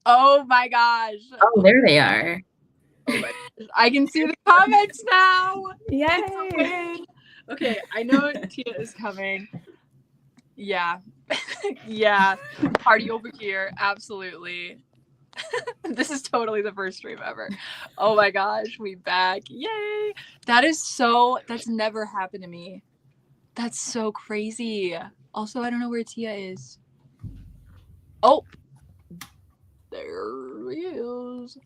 Oh my gosh. Oh, there they are. Oh my gosh. I can see the comments now. Yay! It's a win. Okay, I know Tia is coming. Yeah. Yeah. Party over here. Absolutely. This is totally the first stream ever. Oh my gosh, we back. Yay. That's never happened to me. That's so crazy. Also, I don't know where Tia is. Oh. There he is.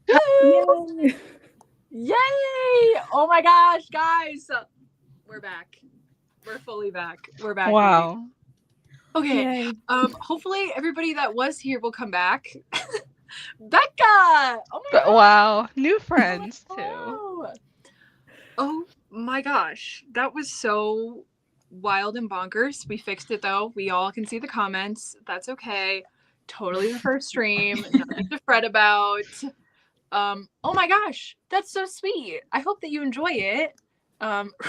Woo! Yay! Oh my gosh, guys. We're back. We're fully back. We're back. Wow. Baby. Okay. Yay. Hopefully everybody that was here will come back. Becca! Oh my god. Wow. New friends too. Oh my gosh. That was so wild and bonkers. We fixed it though. We all can see the comments. That's okay. Totally the first stream. Nothing to fret about. Oh my gosh. That's so sweet. I hope that you enjoy it.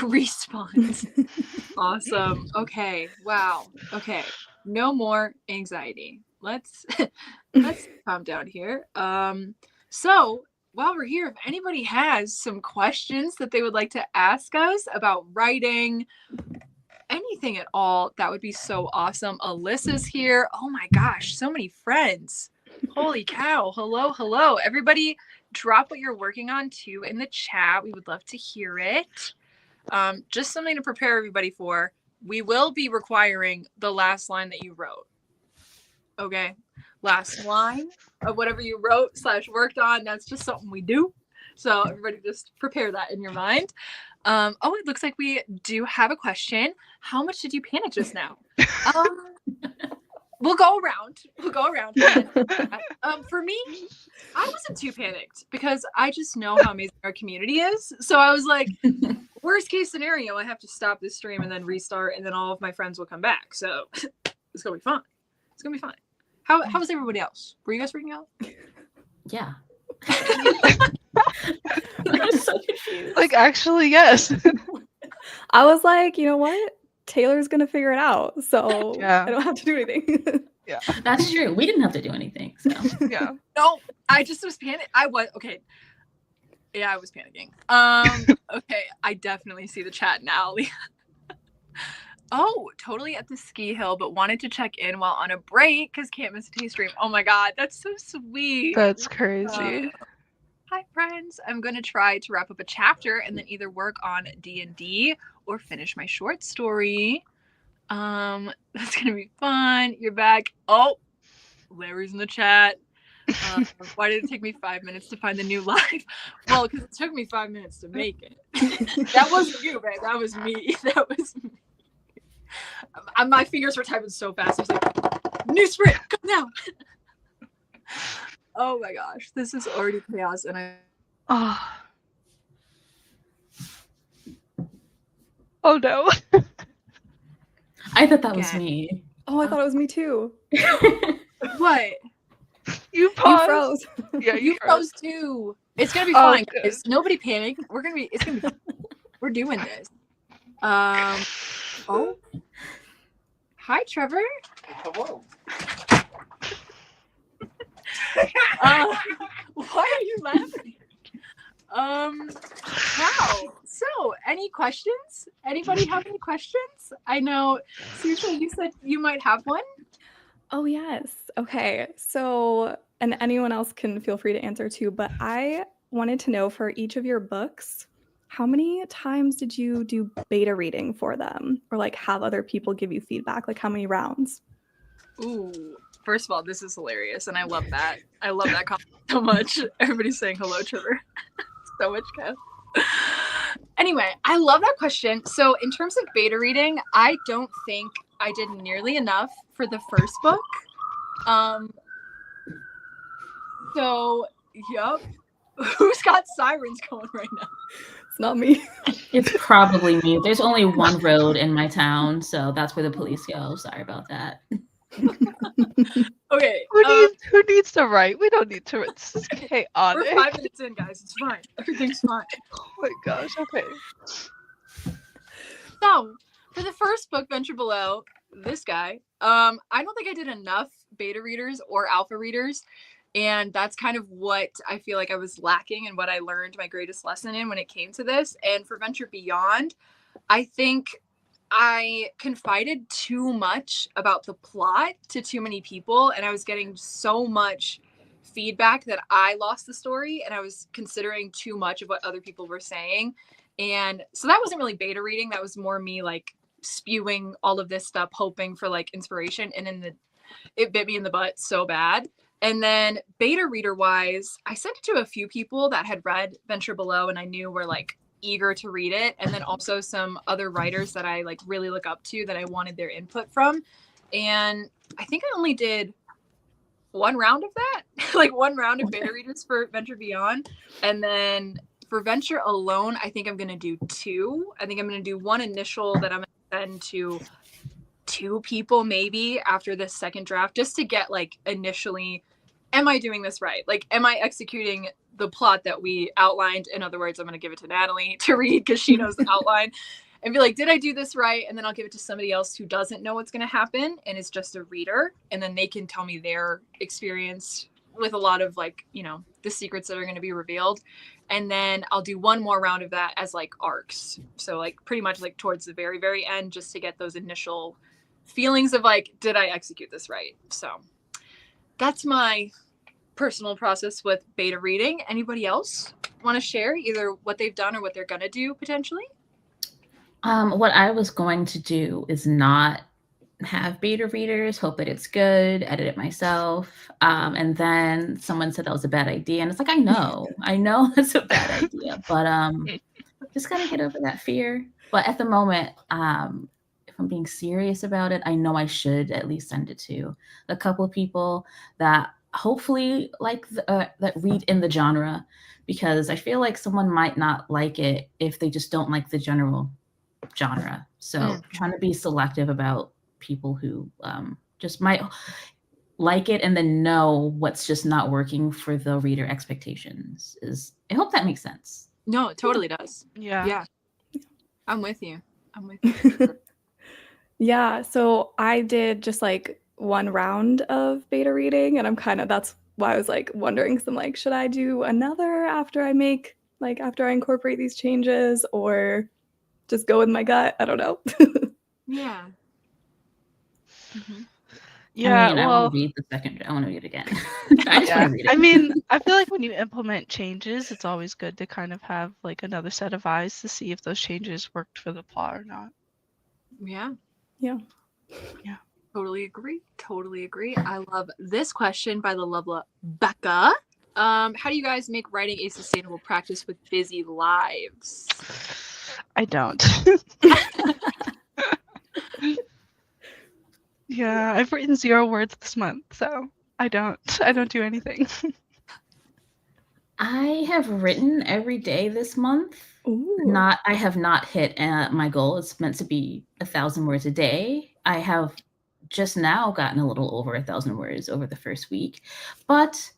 Response. Awesome. Okay. Wow. Okay. No more anxiety. Let's calm down here. So while we're here, if anybody has some questions that they would like to ask us about writing, anything at all, that would be so awesome. Alyssa's here. Oh my gosh, so many friends. Holy cow. Hello. Everybody drop what you're working on too in the chat. We would love to hear it. Just something to prepare everybody for. We will be requiring the last line that you wrote. Okay? Last line of whatever you wrote / worked on. That's just something we do. So everybody just prepare that in your mind. Oh, it looks like we do have a question. How much did you panic just now? We'll go around. For me, I wasn't too panicked because I just know how amazing our community is. So I was like, worst case scenario, I have to stop this stream and then restart, and then all of my friends will come back. So it's gonna be fun. It's gonna be fun. How was everybody else? Were you guys freaking out? Yeah. I'm so confused. Like, actually, yes. I was like, you know what? Taylor's gonna figure it out, so Yeah. I don't have to do anything. Yeah. That's true. We didn't have to do anything. So Yeah. No, I just was panicking. Okay. Yeah, I was panicking. Okay, I definitely see the chat now. Oh, totally at the ski hill, but wanted to check in while on a break because can't miss a tea stream. Oh my god, that's so sweet. That's crazy. Hi friends, I'm going to try to wrap up a chapter and then either work on D&D or finish my short story. That's going to be fun. You're back. Oh, Larry's in the chat. Why did it take me 5 minutes to find the new live? Well, because it took me 5 minutes to make it. That wasn't you, babe. That was me. That was me. My fingers were typing so fast. I was like, new sprint, come now. Oh my gosh, this is already chaos, and Oh no. I thought that was me. Oh, I thought it was me too. What? You paused. You froze. Yeah, You froze too. It's gonna be Oh, fine, good. guys. Nobody panic. It's gonna be we're doing this. Oh. Hi, Trevor. Hello. Why are you laughing? Wow. So, any questions? Anybody have any questions? I know, Susan, you said you might have one. Oh, yes. Okay. So, and anyone else can feel free to answer too, but I wanted to know for each of your books, how many times did you do beta reading for them or like have other people give you feedback? Like how many rounds? Ooh, first of all, this is hilarious, and I love that. I love that comment so much. Everybody's saying hello, Trevor. So much Kev. Anyway, I love that question. So in terms of beta reading, I don't think I did nearly enough for the first book. So, yep. Who's got sirens going right now? It's not me. It's probably me. There's only one road in my town, so that's where the police go. Sorry about that. Okay. Who needs to write? We don't need to. It's just chaotic. We're 5 minutes in, guys. It's fine. Everything's fine. Oh my gosh. Okay. So, for the first book, Venture Below, this guy, I don't think I did enough beta readers or alpha readers And that's kind of what I feel like I was lacking and what I learned my greatest lesson in when it came to this. And for Venture Beyond, I think I confided too much about the plot to too many people, and I was getting so much feedback that I lost the story, and I was considering too much of what other people were saying. And so that wasn't really beta reading. That was more me like spewing all of this stuff, hoping for like inspiration. And it bit me in the butt so bad. And then beta reader wise, I sent it to a few people that had read Venture Below and I knew were like eager to read it. And then also some other writers that I like really look up to that I wanted their input from. And I think I only did one round of that, like one round of beta readers for Venture Beyond. And then for Venture alone, I think I'm going to do two. I think I'm going to do one initial that I'm going to send to 2 people maybe after this second draft, just to get like initially, am I doing this right? Like, am I executing the plot that we outlined? In other words, I'm going to give it to Natalie to read because she knows the outline and be like, did I do this right? And then I'll give it to somebody else who doesn't know what's going to happen and is just a reader. And then they can tell me their experience with a lot of like, you know, the secrets that are going to be revealed. And then I'll do one more round of that as like arcs. So like pretty much like towards the very, very end, just to get those initial feelings of like, did I execute this right? So that's my personal process with beta reading. Anybody else want to share either what they've done or what they're going to do potentially? What I was going to do is not have beta readers, hope that it's good, edit it myself. And then someone said that was a bad idea. And it's like, I know it's a bad idea, but just gotta get over that fear. But at the moment, if I'm being serious about it, I know I should at least send it to a couple of people that hopefully like that read in the genre, because I feel like someone might not like it if they just don't like the general genre. So trying to be selective about people who just might like it and then know what's just not working for the reader expectations. I hope that makes sense. No, it totally does. Yeah. I'm with you. Yeah, so I did just like one round of beta reading, and that's why I was like wondering, because I'm like, should I do another after I incorporate these changes, or just go with my gut? I don't know. Yeah. Mm-hmm. Yeah, I want to read the second. I want to read it again. I just want to read it. I mean, I feel like when you implement changes, it's always good to kind of have like another set of eyes to see if those changes worked for the plot or not. Yeah. Totally agree. I love this question by the lovely Becca. How do you guys make writing a sustainable practice with busy lives? I don't. Yeah, I've written 0 words this month, so I don't do anything. I have written every day this month. Ooh. I have not hit my goal. It's meant to be 1,000 words a day. I have just now gotten a little over 1,000 words over the first week, but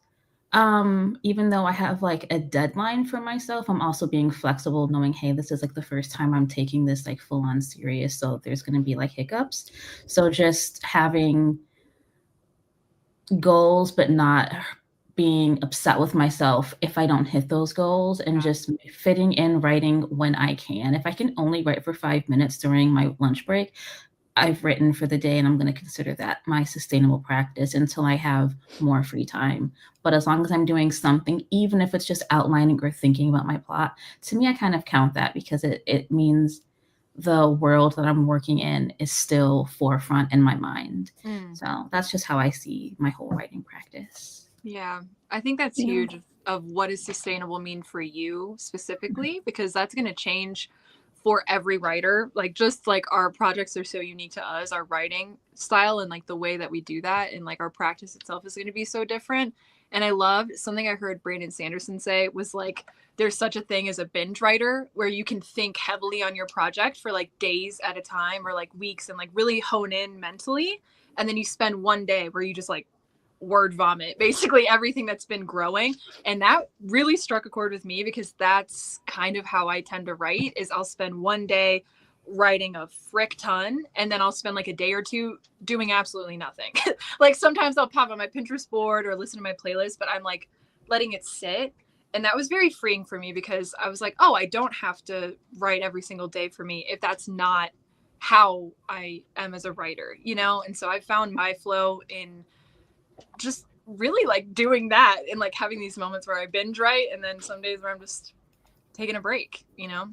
even though I have like a deadline for myself, I'm also being flexible, knowing, hey, this is like the first time I'm taking this like full on serious, so there's going to be like hiccups. So just having goals, but not being upset with myself if I don't hit those goals, and just fitting in writing when I can. If I can only write for 5 minutes during my lunch break, I've written for the day, and I'm going to consider that my sustainable practice until I have more free time. But as long as I'm doing something, even if it's just outlining or thinking about my plot, to me, I kind of count that, because it means the world that I'm working in is still forefront in my mind. So that's just how I see my whole writing practice. Yeah, I think that's huge of what does sustainable mean for you specifically, because that's going to change for every writer. Like, just like our projects are so unique to us, our writing style and like the way that we do that, and like our practice itself is going to be so different. And I love something I heard Brandon Sanderson say was like, there's such a thing as a binge writer, where you can think heavily on your project for like days at a time or like weeks and like really hone in mentally. And then you spend one day where you just like word vomit basically everything that's been growing. And that really struck a chord with me, because that's kind of how I tend to write. Is I'll spend one day writing a frick ton, and then I'll spend like a day or two doing absolutely nothing. Like sometimes I'll pop on my Pinterest board or listen to my playlist, but I'm like letting it sit. And that was very freeing for me because I was like, oh, I don't have to write every single day for me if that's not how I am as a writer, you know? And so I found my flow in just really like doing that and like having these moments where I binge write, and then some days where I'm just taking a break, you know?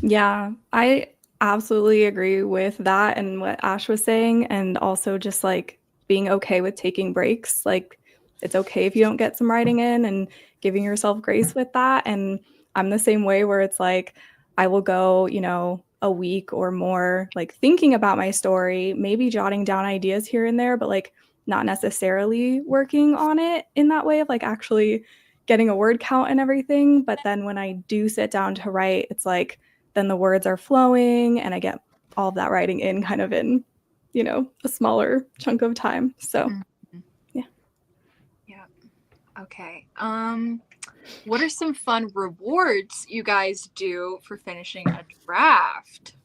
Yeah, I absolutely agree with that and what Ash was saying, and also just like being okay with taking breaks. Like it's okay if you don't get some writing in, and giving yourself grace with that. And I'm the same way, where it's like I will go, you know, a week or more like thinking about my story, maybe jotting down ideas here and there, but like not necessarily working on it in that way of like actually getting a word count and everything. But then when I do sit down to write, it's like then the words are flowing and I get all of that writing in kind of in, you know, a smaller chunk of time. So yeah. Okay. What are some fun rewards you guys do for finishing a draft?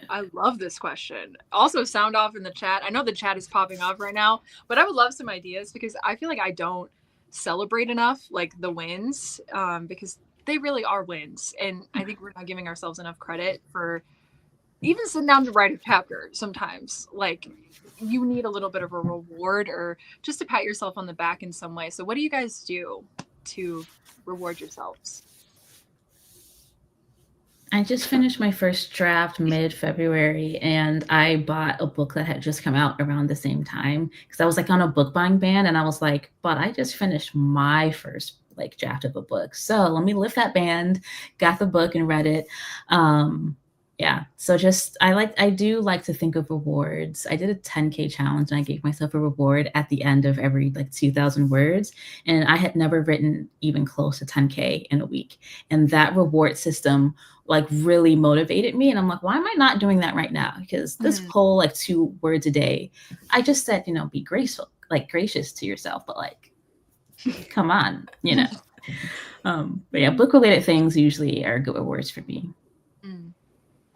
I love this question. Also, sound off in the chat. I know the chat is popping off right now, but I would love some ideas because I feel like I don't celebrate enough like the wins, because they really are wins. And I think we're not giving ourselves enough credit for even sitting down to write a chapter. Sometimes like you need a little bit of a reward or just to pat yourself on the back in some way. So what do you guys do to reward yourselves? I just finished my first draft mid-February, and I bought a book that had just come out around the same time because I was like on a book buying ban, and I was like, but I just finished my first like draft of a book. So let me lift that band, got the book and read it. Yeah, so just I do like to think of rewards. I did a 10K challenge and I gave myself a reward at the end of every like 2,000 words, and I had never written even close to 10K in a week. And that reward system like really motivated me, and I'm like, why am I not doing that right now? Because this whole like 2 words a day, I just said, you know, be graceful, like gracious to yourself, but like come on, you know. But yeah, book related things usually are good rewards for me.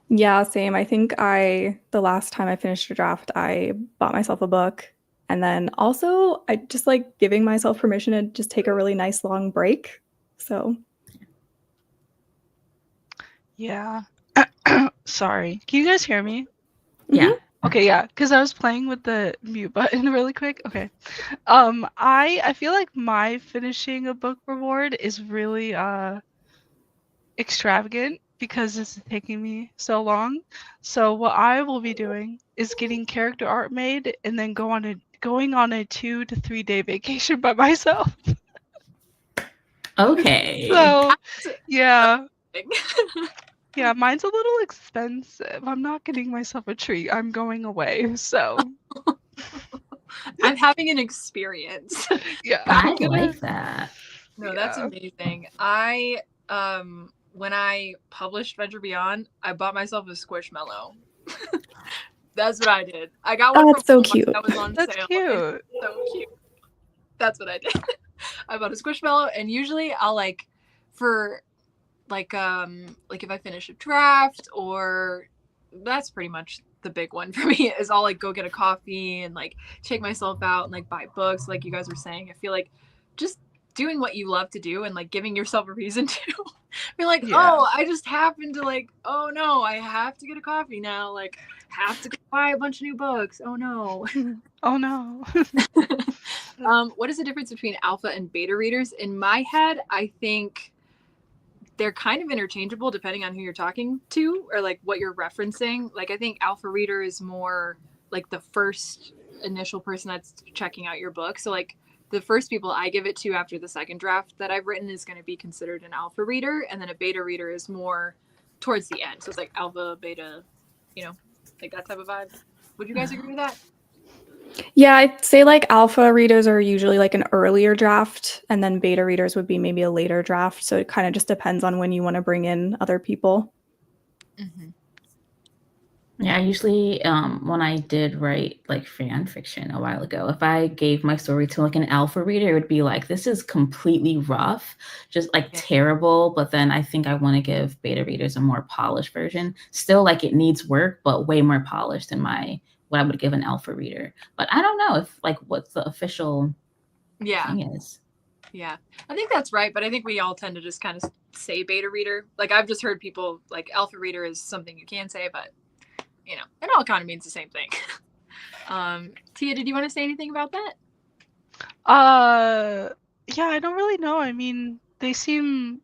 Yeah, same. I think the last time I finished a draft, I bought myself a book. And then also I just like giving myself permission to just take a really nice long break. So Yeah. Sorry. Can you guys hear me? Yeah. Okay, yeah, because I was playing with the mute button really quick. Okay. I feel like my finishing a book reward is really extravagant because it's taking me so long. So what I will be doing is getting character art made and then going on a 2 to 3 day vacation by myself. Okay. So yeah. Yeah, mine's a little expensive. I'm not getting myself a treat. I'm going away. So I'm having an experience. yeah. I like that. No, that's amazing. I when I published Venture Beyond, I bought myself a Squishmallow. That's what I did. I got one that's so cute. that was on That's sale. cute. So cute. That's what I did. I bought a Squishmallow, and usually I'll like for like if I finish a draft, or that's pretty much the big one for me, is I'll like go get a coffee and like take myself out and like buy books like you guys were saying. I feel like just doing what you love to do and like giving yourself a reason to be like, oh, I just happened to like, oh no, I have to get a coffee now, like have to go buy a bunch of new books, oh no. Oh no. What is the difference between alpha and beta readers? In my head, I think they're kind of interchangeable depending on who you're talking to or like what you're referencing. Like I think alpha reader is more like the first initial person that's checking out your book. So like the first people I give it to after the second draft that I've written is going to be considered an alpha reader. And then a beta reader is more towards the end. So it's like alpha, beta, you know, like that type of vibe. Would you guys agree with that? Yeah, I'd say like alpha readers are usually like an earlier draft, and then beta readers would be maybe a later draft. So it kind of just depends on when you want to bring in other people. Yeah, I usually, when I did write like fan fiction a while ago, if I gave my story to like an alpha reader, it would be like, this is completely rough, just like Yeah. terrible. But then I think I want to give beta readers a more polished version. Still, like it needs work, but way more polished than what I would give an alpha reader. But I don't know if like what the official thing is. Yeah, I think that's right, but I think we all tend to just kind of say beta reader. Like I've just heard people like alpha reader is something you can say, but you know, it all kind of means the same thing. Tia, did you want to say anything about that? Yeah, I don't really know. I mean, they seem,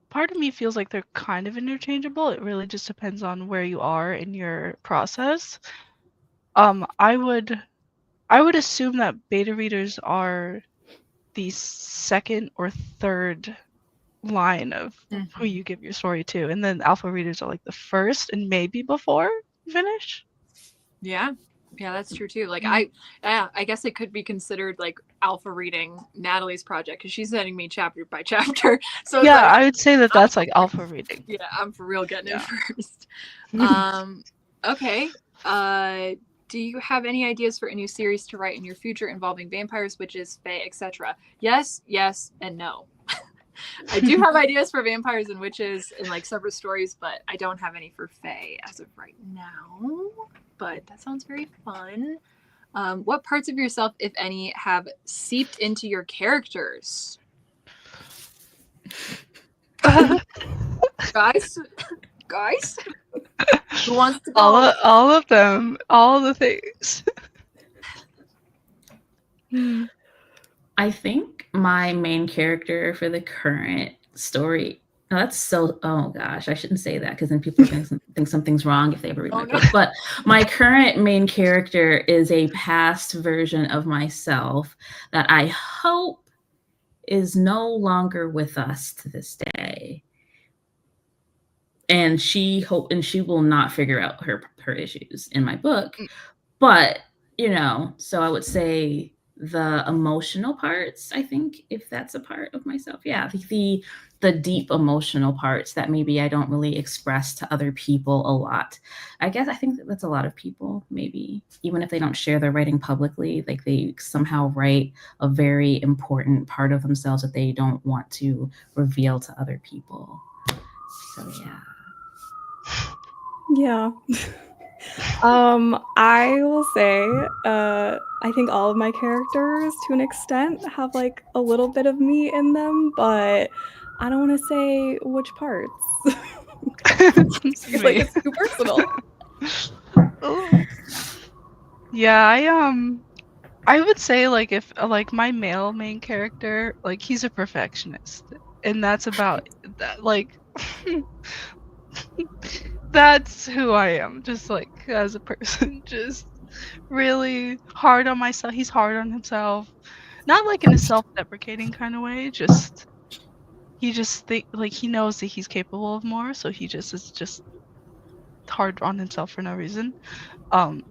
part of me feels like they're kind of interchangeable. It really just depends on where you are in your process. I would assume that beta readers are the second or third line of who you give your story to, and then alpha readers are like the first and maybe before you finish. Yeah, that's true too. Like I guess it could be considered like alpha reading Natalie's project because she's sending me chapter by chapter. So yeah, like, I would say that that's like alpha reading. Yeah, I'm for real getting it first. Okay. Do you have any ideas for a new series to write in your future involving vampires, witches, fae, etc.? Yes, and no. I do have ideas for vampires and witches in like separate stories, but I don't have any for fae as of right now. But that sounds very fun. What parts of yourself, if any, have seeped into your characters? Guys? Who wants to go? All of them, all the things. I think my main character for the current story. Oh gosh, I shouldn't say that because then people are going to think something's wrong if they ever read my book. But my current main character is a past version of myself that I hope is no longer with us to this day. And she will not figure out her issues in my book. But, so I would say the emotional parts, I think, if that's a part of myself. Yeah, the deep emotional parts that maybe I don't really express to other people a lot. I think that's a lot of people, maybe, even if they don't share their writing publicly, like they somehow write a very important part of themselves that they don't want to reveal to other people. So, yeah. Yeah. I will say, I think all of my characters, to an extent, have like a little bit of me in them, but I don't want to say which parts. It's like it's too personal. Yeah, I would say like if like my male main character, like he's a perfectionist, and that's about that. Like that's who I am, just like as a person, just really hard on myself. He's hard on himself, not like in a self-deprecating kind of way. He knows that he's capable of more, so he just is just hard on himself for no reason. And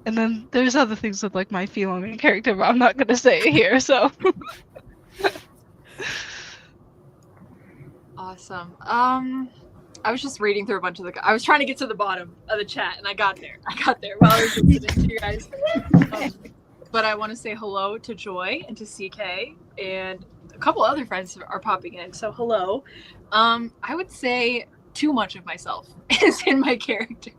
then there's other things with like my female main character, but I'm not gonna say it here. So. Awesome. I was just reading through a bunch of I was trying to get to the bottom of the chat, and I got there while I was listening to you guys. But I want to say hello to Joy and to CK, and a couple other friends are popping in. So hello. I would say too much of myself is in my characters.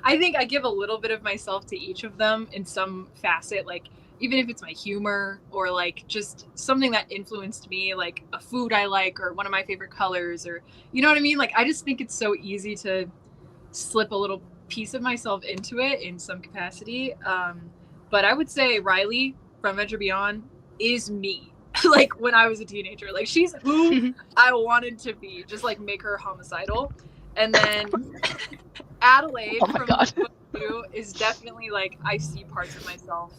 I think I give a little bit of myself to each of them in some facet, like even if it's my humor or like just something that influenced me, like a food I like or one of my favorite colors, or you know what I mean? Like I just think it's so easy to slip a little piece of myself into it in some capacity. But I would say Riley from Venture Beyond is me. Like when I was a teenager, like she's who I wanted to be, just like make her homicidal. And then Adelaide from book 2 is definitely like I see parts of myself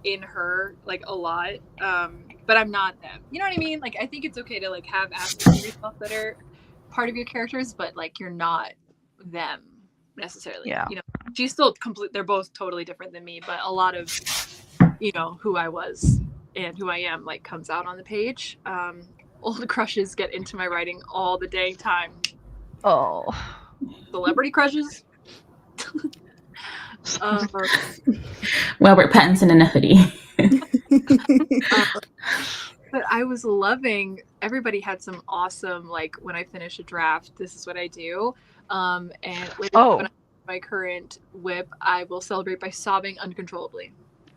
in her like a lot, but I'm not them. You know what I mean? Like I think it's okay to like have aspects of yourself that are part of your characters, but like you're not them necessarily. Yeah. You know, she's still they're both totally different than me, but a lot of who I was and who I am like comes out on the page. Old crushes get into my writing all the dang time. Oh. Celebrity crushes? Uh, Robert Pattinson in a hoodie. but I was loving, everybody had some awesome, like, when I finish a draft, this is what I do. And later when I my current whip, I will celebrate by sobbing uncontrollably.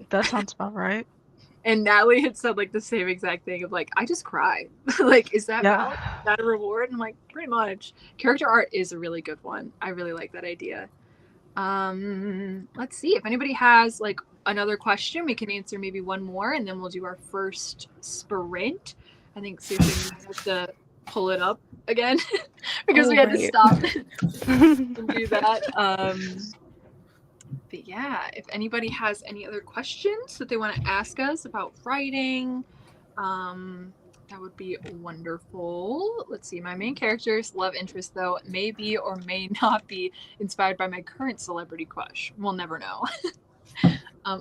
That sounds about right. And Natalie had said like the same exact thing of like, I just cry. Like, is that valid? Is that a reward? And I'm like, pretty much. Character art is a really good one. I really like that idea. Let's see if anybody has like another question. We can answer maybe one more, and then we'll do our first sprint. I think Susan has to pull it up again because we had to stop and do that. But yeah, if anybody has any other questions that they want to ask us about writing, that would be wonderful. Let's see, my main character's love interest, though, may be or may not be inspired by my current celebrity crush. We'll never know.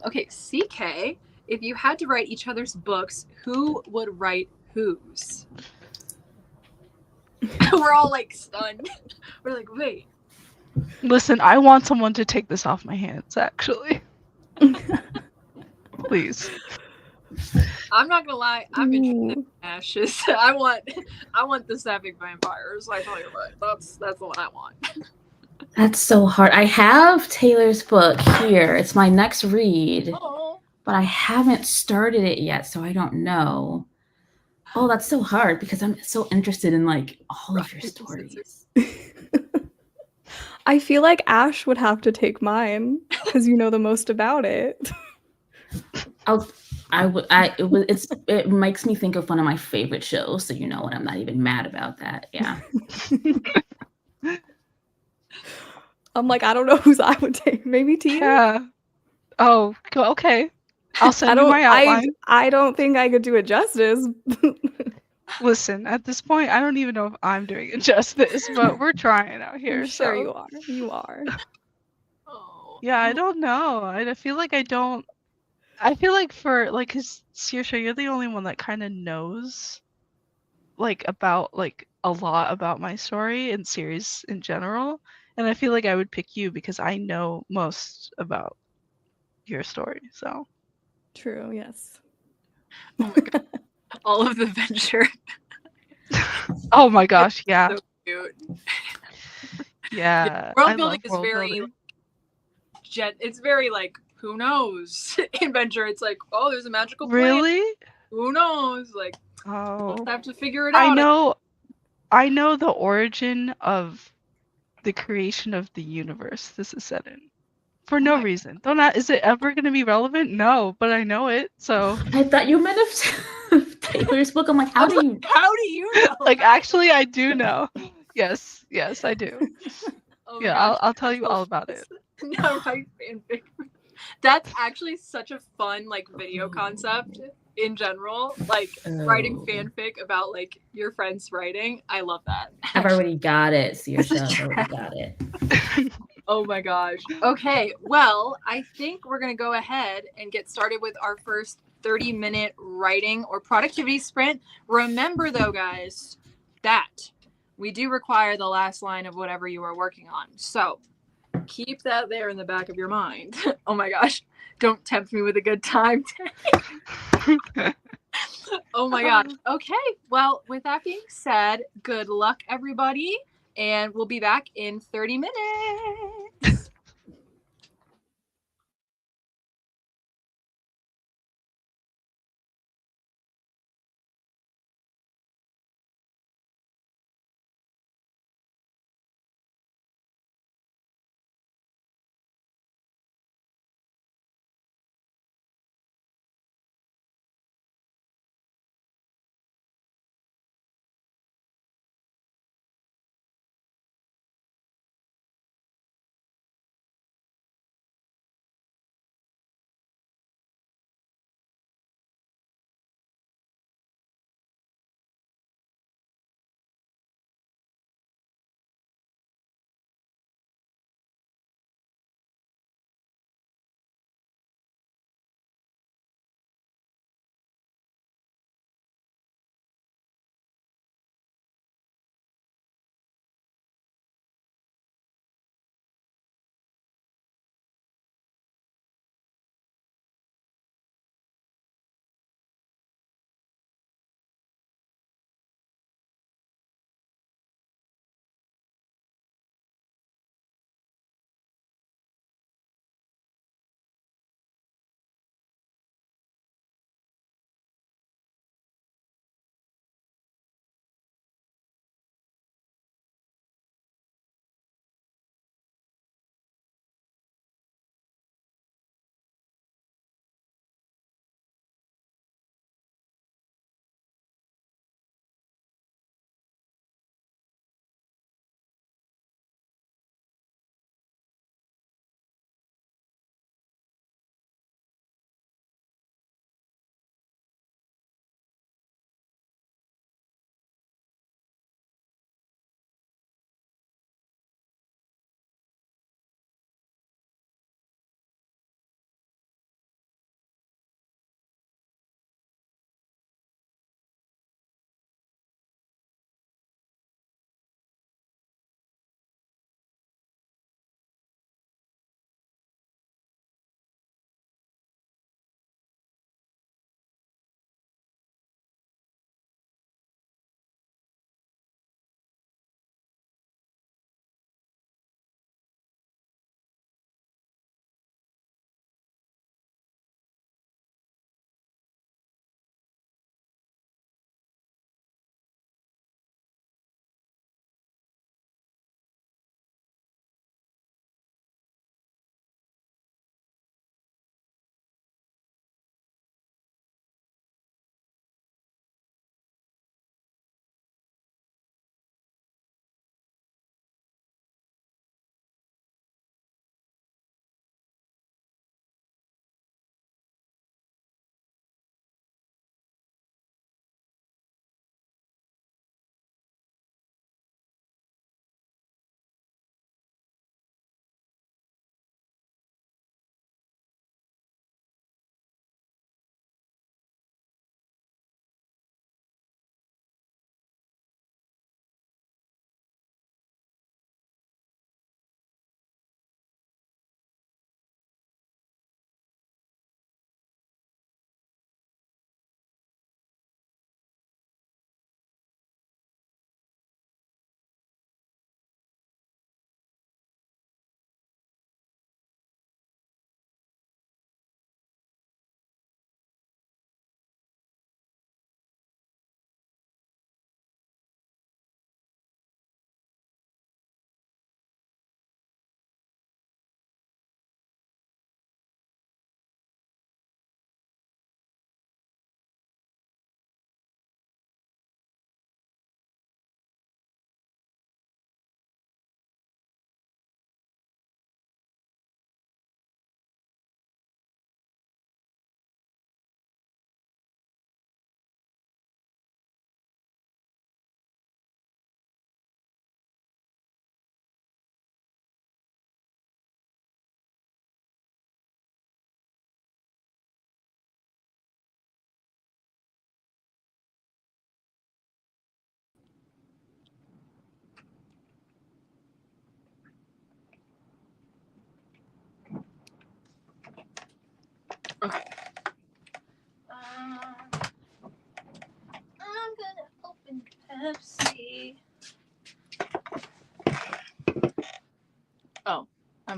Okay, CK, if you had to write each other's books, who would write whose? We're all like stunned. We're like, wait. Listen, I want someone to take this off my hands, actually. Please. I'm not gonna lie, I'm interested in ashes. I want the sapphic vampires. I tell you what, that's the one I want. That's so hard. I have Taylor's book here. It's my next read, but I haven't started it yet, so I don't know. Oh, that's so hard because I'm so interested in like all of your stories. I feel like Ash would have to take mine because you know the most about it. It makes me think of one of my favorite shows, so you know what, I'm not even mad about that. Yeah. I'm like, I don't know whose I would take. Maybe Tia? Yeah. Oh, okay. I'll send you my outline. I don't think I could do it justice. Listen, at this point, I don't even know if I'm doing it justice, but we're trying out here. I'm sure you are. You are. Yeah, I don't know. I feel like I don't. I feel like cause Saoirse, you're the only one that kind of knows, like, about, like, a lot about my story and series in general. And I feel like I would pick you because I know most about your story, so. True, yes. Oh my god. All of the venture. Oh my gosh, yeah. So cute. Yeah. World building is very it's very like, who knows? In venture, it's like, oh, there's a magical planet. Really? Who knows? Like, we'll have to figure it out. I know the origin of the creation of the universe this is set in. For no reason. Is it ever going to be relevant? No, but I know it, so. I thought you meant of Taylor's book. I'm like, how do you know? Like, actually, I do know. Yes, I do. Oh yeah, gosh, I'll tell you all about it. No, right, fanfic. That's actually such a fun like video concept in general. Like writing fanfic about like your friends writing. I love that. I've already got it, Saoirse. I've already got it. Oh my gosh. Okay, well, I think we're going to go ahead and get started with our first 30-minute writing or productivity sprint. Remember, though, guys, that we do require the last line of whatever you are working on. So keep that there in the back of your mind. Oh my gosh. Don't tempt me with a good time. Oh my gosh. Okay, well, with that being said, good luck, everybody. And we'll be back in 30 minutes.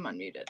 unmuted.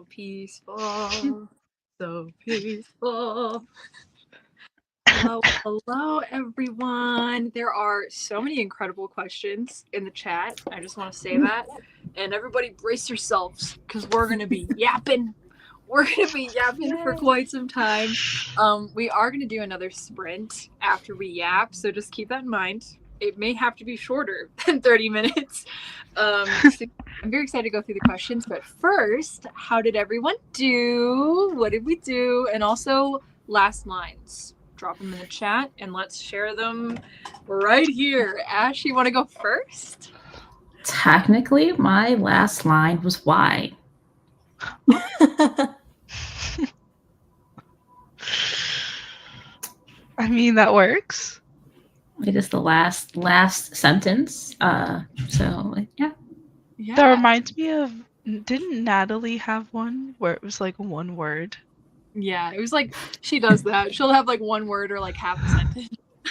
peaceful. So peaceful. Hello, hello, everyone. There are so many incredible questions in the chat. I just want to say that. And everybody brace yourselves because we're going to be yapping. We're going to be yapping for quite some time. We are going to do another sprint after we yap, so just keep that in mind. It may have to be shorter than 30 minutes. So I'm very excited to go through the questions, but first, how did everyone do? What did we do? And also, last lines. Drop them in the chat and let's share them right here. Ash, you want to go first? Technically, my last line was why. I mean, that works. It is the last sentence. So yeah. That reminds me of, didn't Natalie have one where it was like one word? Yeah, it was like she does that. She'll have like one word or like half a sentence.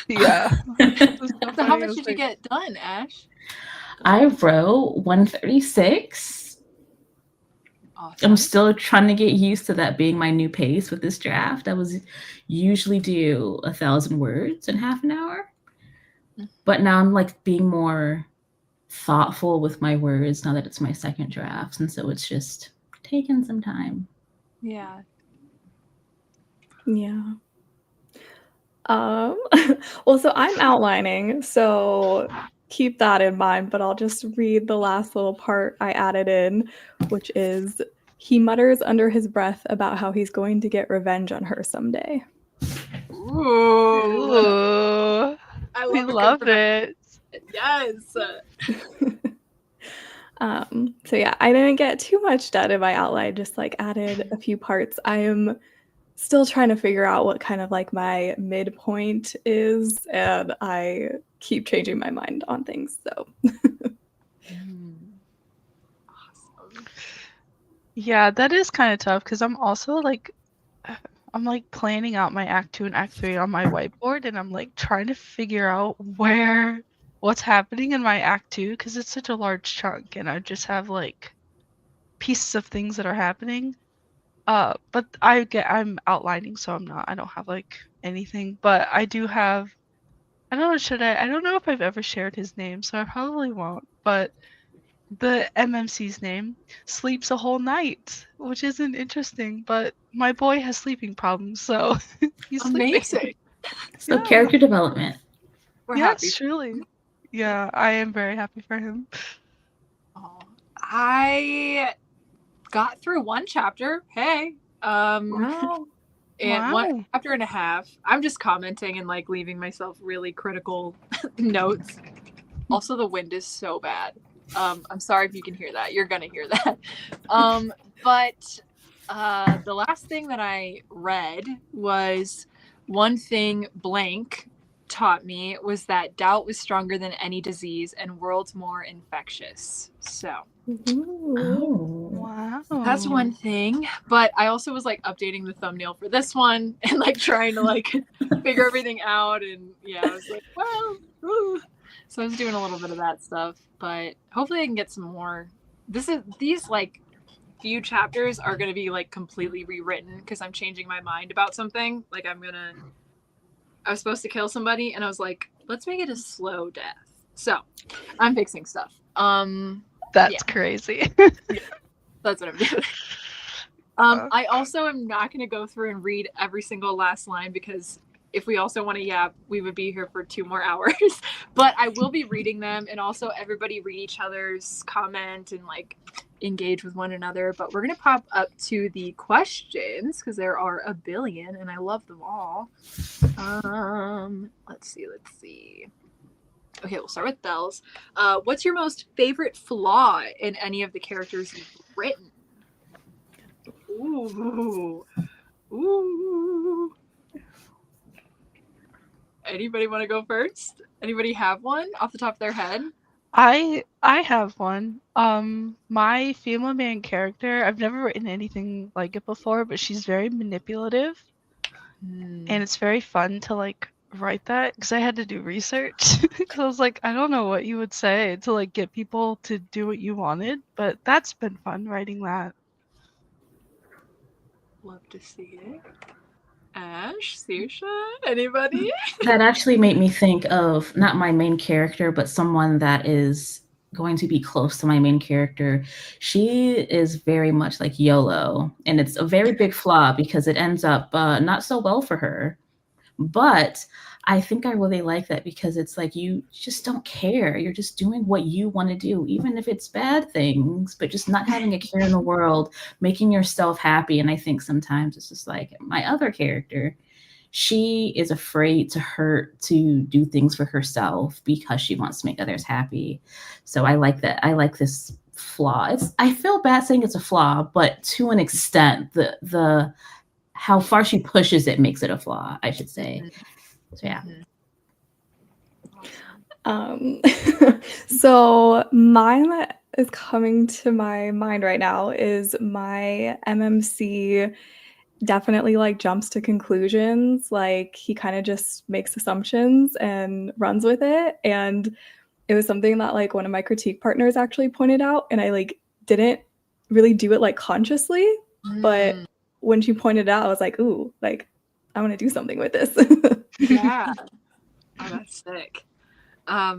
Yeah. So how much did you get done, Ash? I wrote 136. Awesome. I'm still trying to get used to that being my new pace with this draft. I was usually do 1,000 words in half an hour. But now I'm like being more thoughtful with my words now that it's my second draft. And so it's just taking some time. Yeah. Yeah. Well, so I'm outlining, so keep that in mind, but I'll just read the last little part I added in, which is, he mutters under his breath about how he's going to get revenge on her someday. Ooh. I love it. Yes. So yeah, I didn't get too much done in my outline, just like added a few parts. I am still trying to figure out what kind of like my midpoint is, and I keep changing my mind on things. So Awesome. Yeah, that is kind of tough because I'm also like, I'm like planning out my Act 2 and Act 3 on my whiteboard, and I'm like trying to figure out what's happening in my Act 2 because it's such a large chunk, and I just have like pieces of things that are happening. But I'm outlining, so I don't have like anything, but I do have, I don't know, I don't know if I've ever shared his name, so I probably won't, but the MMC's name sleeps a whole night, which isn't interesting, but my boy has sleeping problems, so he's Amazing. sleeping. So Yeah. character development. We're Yes, happy. truly. Yeah, I am very happy for him. Oh, I got through one chapter. Hey. wow. And Wow. one chapter and a half. I'm just commenting and like leaving myself really critical notes. Also, the wind is so bad. I'm sorry if you can hear that. You're gonna hear that. But the last thing that I read was, one thing blank taught me was that doubt was stronger than any disease and worlds more infectious. So Ooh. Wow. that's one thing. But I also was like updating the thumbnail for this one and like trying to like figure everything out. And yeah, I was like, well, ooh. So I was doing a little bit of that stuff, but hopefully I can get some more. These like few chapters are going to be like completely rewritten because I'm changing my mind about something. Like I was supposed to kill somebody and I was like, let's make it a slow death. So I'm fixing stuff. That's crazy. That's what I'm doing. I also am not going to go through and read every single last line because if we also want to yap, we would be here for 2 more hours. But I will be reading them, and also everybody read each other's comment and like engage with one another. But we're going to pop up to the questions because there are a billion and I love them all. Let's see. Okay, we'll start with Bells. What's your most favorite flaw in any of the characters you've written? Ooh. Anybody want to go first? Anybody have one off the top of their head? I have one. My female main character, I've never written anything like it before, but she's very manipulative. And it's very fun to like write that because I had to do research because I was like, I don't know what you would say to like get people to do what you wanted, but that's been fun writing that. Love to see it. Ash, Susha, anybody? That actually made me think of not my main character, but someone that is going to be close to my main character. She is very much like YOLO, and it's a very big flaw because it ends up not so well for her. But I think I really like that because it's like you just don't care. You're just doing what you want to do, even if it's bad things, but just not having a care in the world, making yourself happy. And I think sometimes it's just like my other character. She is afraid to do things for herself because she wants to make others happy. So I like that. I like this flaw. I feel bad saying it's a flaw, but to an extent, the how far she pushes it makes it a flaw, I should say. So yeah. So mine that is coming to my mind right now is my MMC definitely like jumps to conclusions. Like he kind of just makes assumptions and runs with it. And it was something that like one of my critique partners actually pointed out, and I like didn't really do it like consciously, but when she pointed it out, I was like, ooh, like I want to do something with this. Yeah. Oh, that's sick. I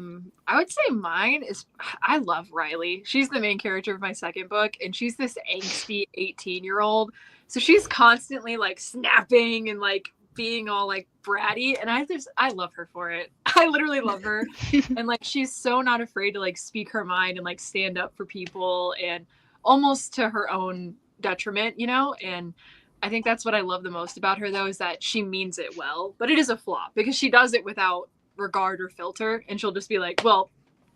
would say mine is, I love Riley. She's the main character of my second book, and she's this angsty 18-year-old. So she's constantly like snapping and like being all like bratty, and I love her for it. I literally love her. And like she's so not afraid to like speak her mind and like stand up for people, and almost to her own detriment, you know? And I think that's what I love the most about her, though, is that she means it well, but it is a flaw because she does it without regard or filter, and she'll just be like, well,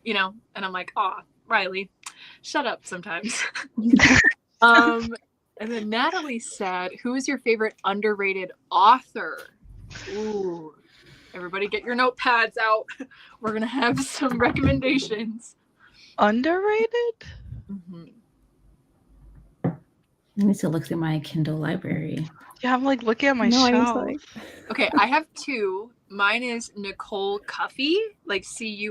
you know, and I'm like, aw, Riley, shut up sometimes. And then Natalie said, who is your favorite underrated author? Ooh, everybody get your notepads out. We're gonna have some recommendations. Underrated? Mm-hmm. I need to look through my Kindle library. Yeah, I'm like looking at my No, I need to, shelf. like... Okay, I have two. Mine is Nicole Cuffy, like Cuffy,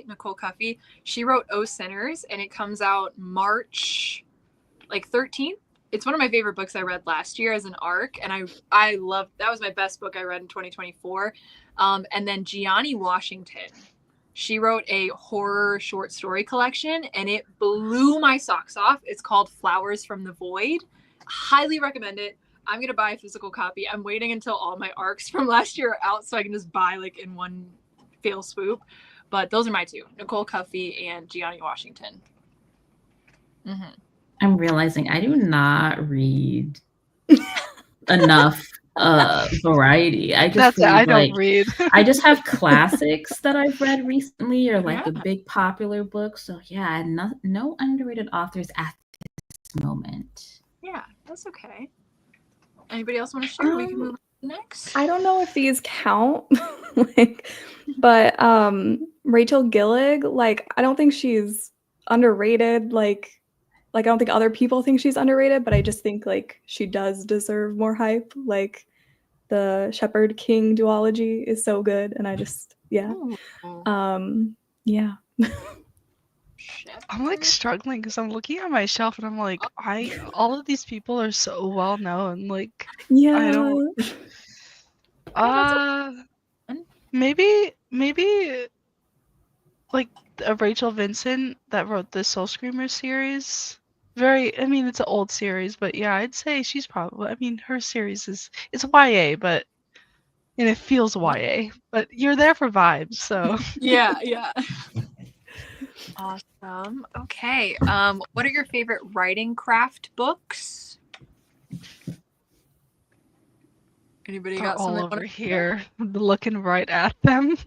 Nicole Cuffy. She wrote O Sinners, and it comes out March like 13th. It's one of my favorite books I read last year as an ARC, and I loved, that was my best book I read in 2024. And then Gianni Washington. She wrote a horror short story collection, and it blew my socks off. It's called Flowers from the Void. Highly recommend it. I'm going to buy a physical copy. I'm waiting until all my ARCs from last year are out so I can just buy like in one fail swoop. But those are my two, Nicole Cuffy and Gianni Washington. Mm-hmm. I'm realizing I do not read enough variety. I just don't read. I just have classics that I've read recently, or like the big popular books. So yeah, no underrated authors at this moment. Yeah, that's okay. Anybody else want to share? We can move on next. I don't know if these count, but Rachel Gillig, like I don't think she's underrated. Like I don't think other people think she's underrated, but I just think like she does deserve more hype. Like the Shepherd King duology is so good, and I just yeah. I'm like struggling because I'm looking at my shelf and I'm like, all of these people are so well known. Like, yeah, I don't. Maybe like Rachel Vincent that wrote the Soul Screamer series. I mean, it's an old series, but yeah, I'd say she's probably. I mean, her series it's YA, but and it feels YA, but you're there for vibes, so yeah. Awesome. Okay. What are your favorite writing craft books? Anybody got all something over here looking right at them?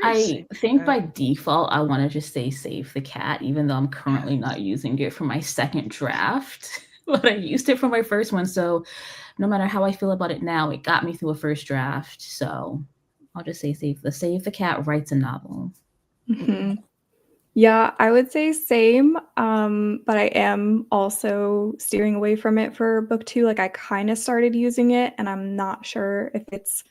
I think by default I want to just say Save the Cat, even though I'm currently not using it for my second draft. But I used it for my first one, so no matter how I feel about it now, it got me through a first draft. So I'll just say Save the Cat writes a novel. Mm-hmm. Yeah, I would say same, but I am also steering away from it for book 2. Like I kind of started using it, and I'm not sure if it's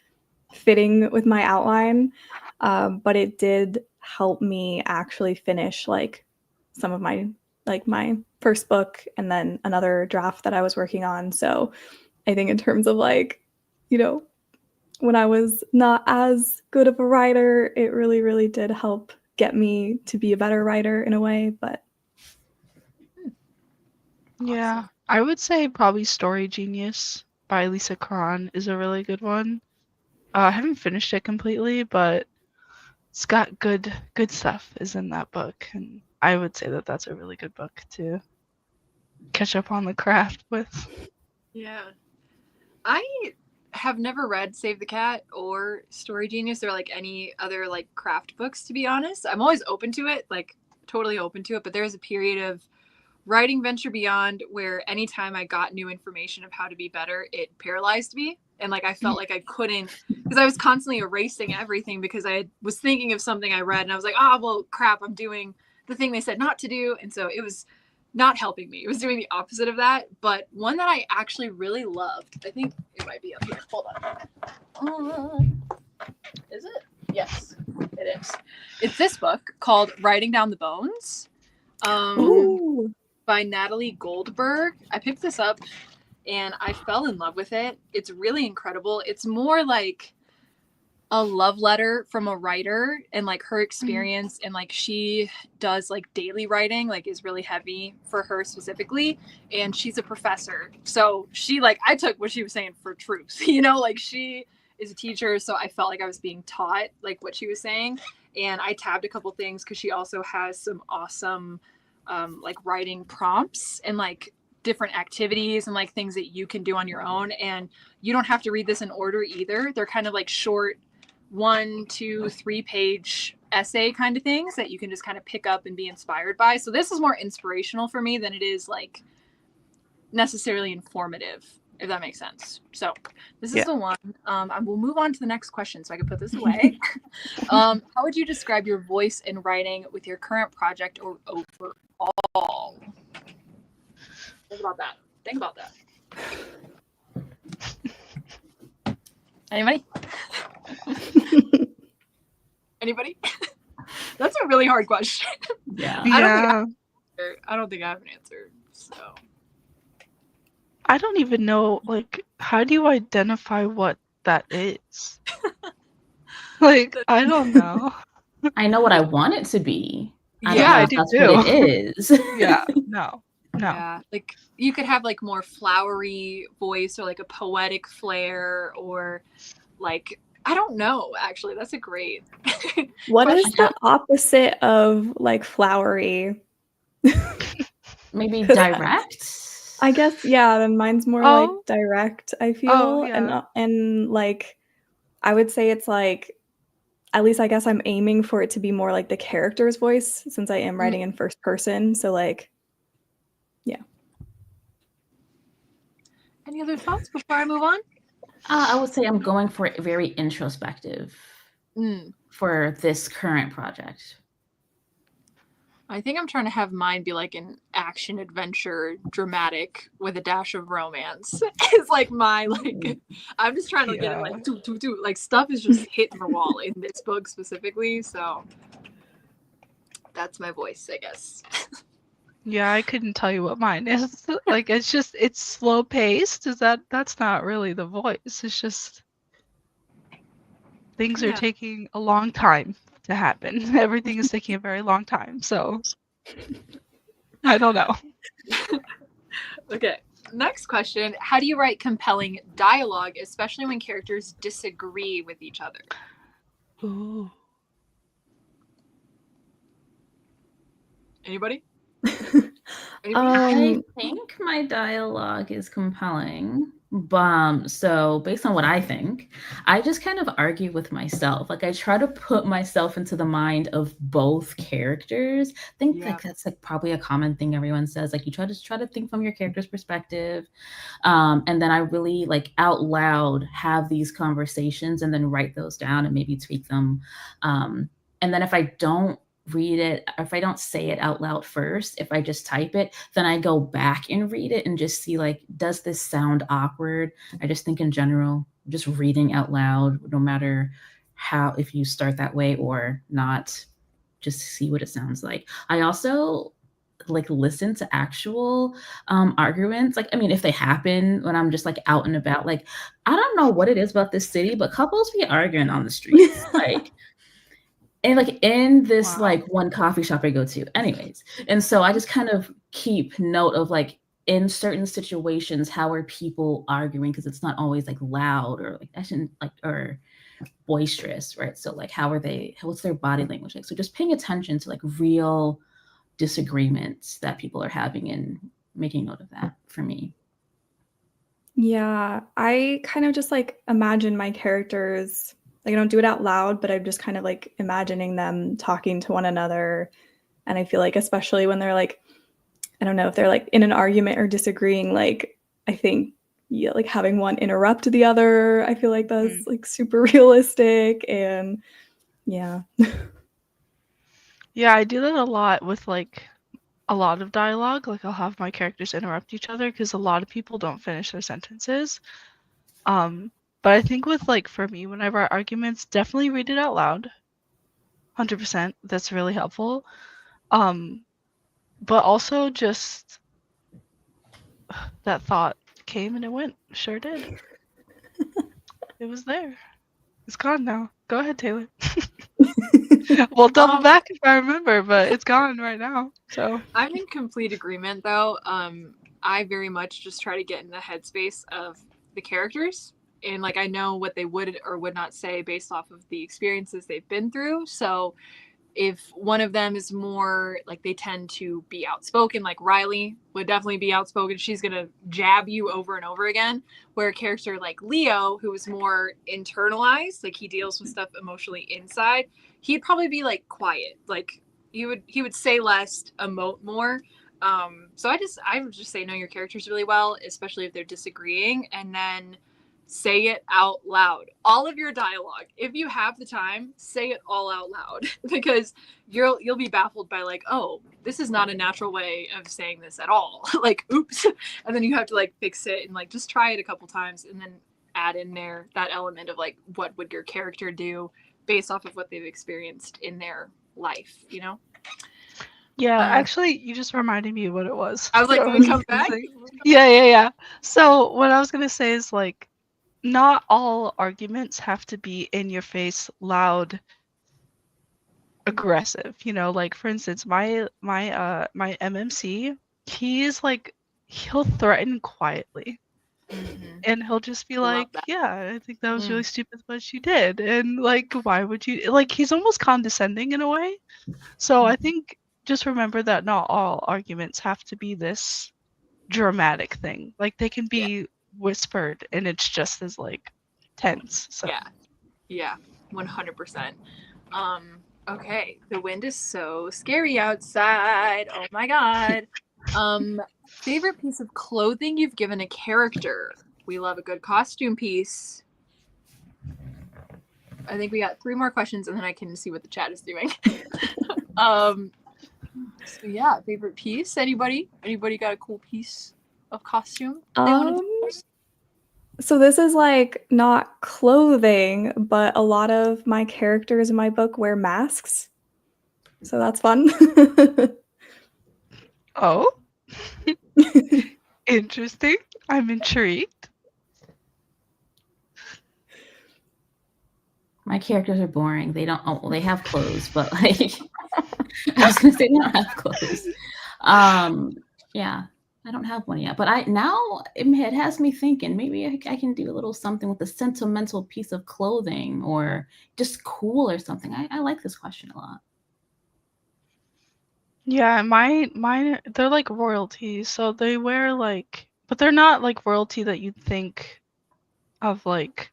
fitting with my outline, but it did help me actually finish like some of my like my first book and then another draft that I was working on. So I think in terms of like, you know, when I was not as good of a writer, it really, really did help get me to be a better writer in a way. But Yeah, I would say probably Story Genius by Lisa Cron is a really good one. I haven't finished it completely, but it's got good stuff is in that book, and I would say that that's a really good book to catch up on the craft with. Yeah. I have never read Save the Cat or Story Genius or like any other like craft books, to be honest. I'm always open to it, like totally open to it, but there's a period of writing Venture Beyond where anytime I got new information of how to be better, it paralyzed me. And like I felt like I couldn't, because I was constantly erasing everything because I was thinking of something I read and I was like, oh, well, crap, I'm doing the thing they said not to do. And so it was not helping me. It was doing the opposite of that. But one that I actually really loved, I think it might be up here. Hold on. Is it? Yes, it is. It's this book called Writing Down the Bones. By Natalie Goldberg. I picked this up and I fell in love with it. It's really incredible. It's more like a love letter from a writer and like her experience, and like she does like daily writing, like is really heavy for her specifically, and she's a professor, so she like, I took what she was saying for truth, you know, like she is a teacher, so I felt like I was being taught like what she was saying. And I tabbed a couple things because she also has some awesome like writing prompts and like different activities and like things that you can do on your own, and you don't have to read this in order either. They're kind of like short 1, 2, 3 page essay kind of things that you can just kind of pick up and be inspired by. So this is more inspirational for me than it is like necessarily informative, if that makes sense. So this is the one. I will move on to the next question so I can put this away. How would you describe your voice in writing with your current project or overall? Think about that. Anybody? Anybody? That's a really hard question. Yeah. I don't think I have an answer. So I don't even know, like, how do you identify what that is? Like, I don't know. I know what I want it to be. I Yeah, don't know I if do that's too. what it is. Yeah, no. yeah, like you could have like more flowery voice or like a poetic flair, or like, I don't know, actually. That's a great what is question. the opposite of like flowery? Maybe direct? I guess, yeah, then mine's more like direct, I feel. yeah. And like I would say it's like, at least I guess I'm aiming for it to be more like the character's voice since I am writing in first person. So like, yeah. Any other thoughts before I move on? I would say I'm going for very introspective for this current project. I think I'm trying to have mine be like an action adventure, dramatic with a dash of romance. It's like my like, I'm just trying to get it like like stuff is just hitting the wall in this book specifically. So that's my voice, I guess. Yeah, I couldn't tell you what mine is. Like, it's slow paced. That's not really the voice. It's just things are taking a long time to happen. Everything is taking a very long time. So I don't know. Okay. Next question. How do you write compelling dialogue, especially when characters disagree with each other? Ooh. Anybody? I think my dialogue is compelling. So based on what I think, I just kind of argue with myself. Like I try to put myself into the mind of both characters. I think like that's like probably a common thing everyone says. Like you try to think from your character's perspective. And then I really like out loud have these conversations and then write those down and maybe tweak them. And then if I don't read it, if I don't say it out loud first, if I just type it, then I go back and read it and just see like, does this sound awkward? I just think in general, just reading out loud, no matter how, if you start that way or not, just see what it sounds like. I also like listen to actual arguments. Like, I mean, if they happen when I'm just like out and about, like, I don't know what it is about this city, but couples be arguing on the streets. Like, and like in this Wow. like one coffee shop I go to, anyways. And so I just kind of keep note of like in certain situations, how are people arguing? Because it's not always like loud or like I shouldn't like or boisterous, right? So like how are they, what's their body language like? So just paying attention to like real disagreements that people are having and making note of that for me. Yeah, I kind of just like imagine my characters, like I don't do it out loud, but I'm just kind of like imagining them talking to one another. And I feel like, especially when they're like, I don't know if they're like in an argument or disagreeing, like I think, yeah, like having one interrupt the other, I feel like that's like super realistic. And yeah. Yeah, I do that a lot with like a lot of dialogue. Like I'll have my characters interrupt each other because a lot of people don't finish their sentences. But I think with like for me, when I write arguments, definitely read it out loud. 100%. That's really helpful. But also just that thought came and it went. Sure did. It was there. It's gone now. Go ahead, Taylor. We'll double back if I remember, but it's gone right now. So I'm in complete agreement though. I very much just try to get in the headspace of the characters, and like I know what they would or would not say based off of the experiences they've been through. So if one of them is more like they tend to be outspoken, like Riley would definitely be outspoken, she's gonna jab you over and over again, where a character like Leo, who is more internalized, like he deals with stuff emotionally inside, he'd probably be like quiet, like he would say less, emote more. So I would just say know your characters really well, especially if they're disagreeing, and then say it out loud. All of your dialogue, if you have the time, say it all out loud because you'll be baffled by like, oh, this is not a natural way of saying this at all. Like, oops. And then you have to like fix it and like just try it a couple times and then add in there that element of like what would your character do based off of what they've experienced in their life, you know? yeah, actually, you just reminded me of what it was. I was like, can we come back? Yeah. So what I was gonna say is like, not all arguments have to be in your face, loud, aggressive. You know, like for instance, my MMC, he's like, he'll threaten quietly. And he'll just be like, yeah, I think that was really stupid what you did. And like, why would you, like, he's almost condescending in a way. So I think just remember that not all arguments have to be this dramatic thing. Like they can be whispered and it's just as like tense. So yeah, 100%. Okay, the wind is so scary outside. Oh my god. Favorite piece of clothing you've given a character? We love a good costume piece. I think we got 3 more questions and then I can see what the chat is doing. So yeah, favorite piece. Anybody got a cool piece of costume they want to do? So this is like not clothing, but a lot of my characters in my book wear masks. So that's fun. Oh. Interesting. I'm intrigued. My characters are boring. They don't. Oh, well, they have clothes, but like I was gonna say they don't have clothes. Yeah, I don't have one yet. But it has me thinking maybe I can do a little something with a sentimental piece of clothing or just cool or something. I like this question a lot. Yeah, mine they're like royalty, so they wear like, but they're not like royalty that you'd think of like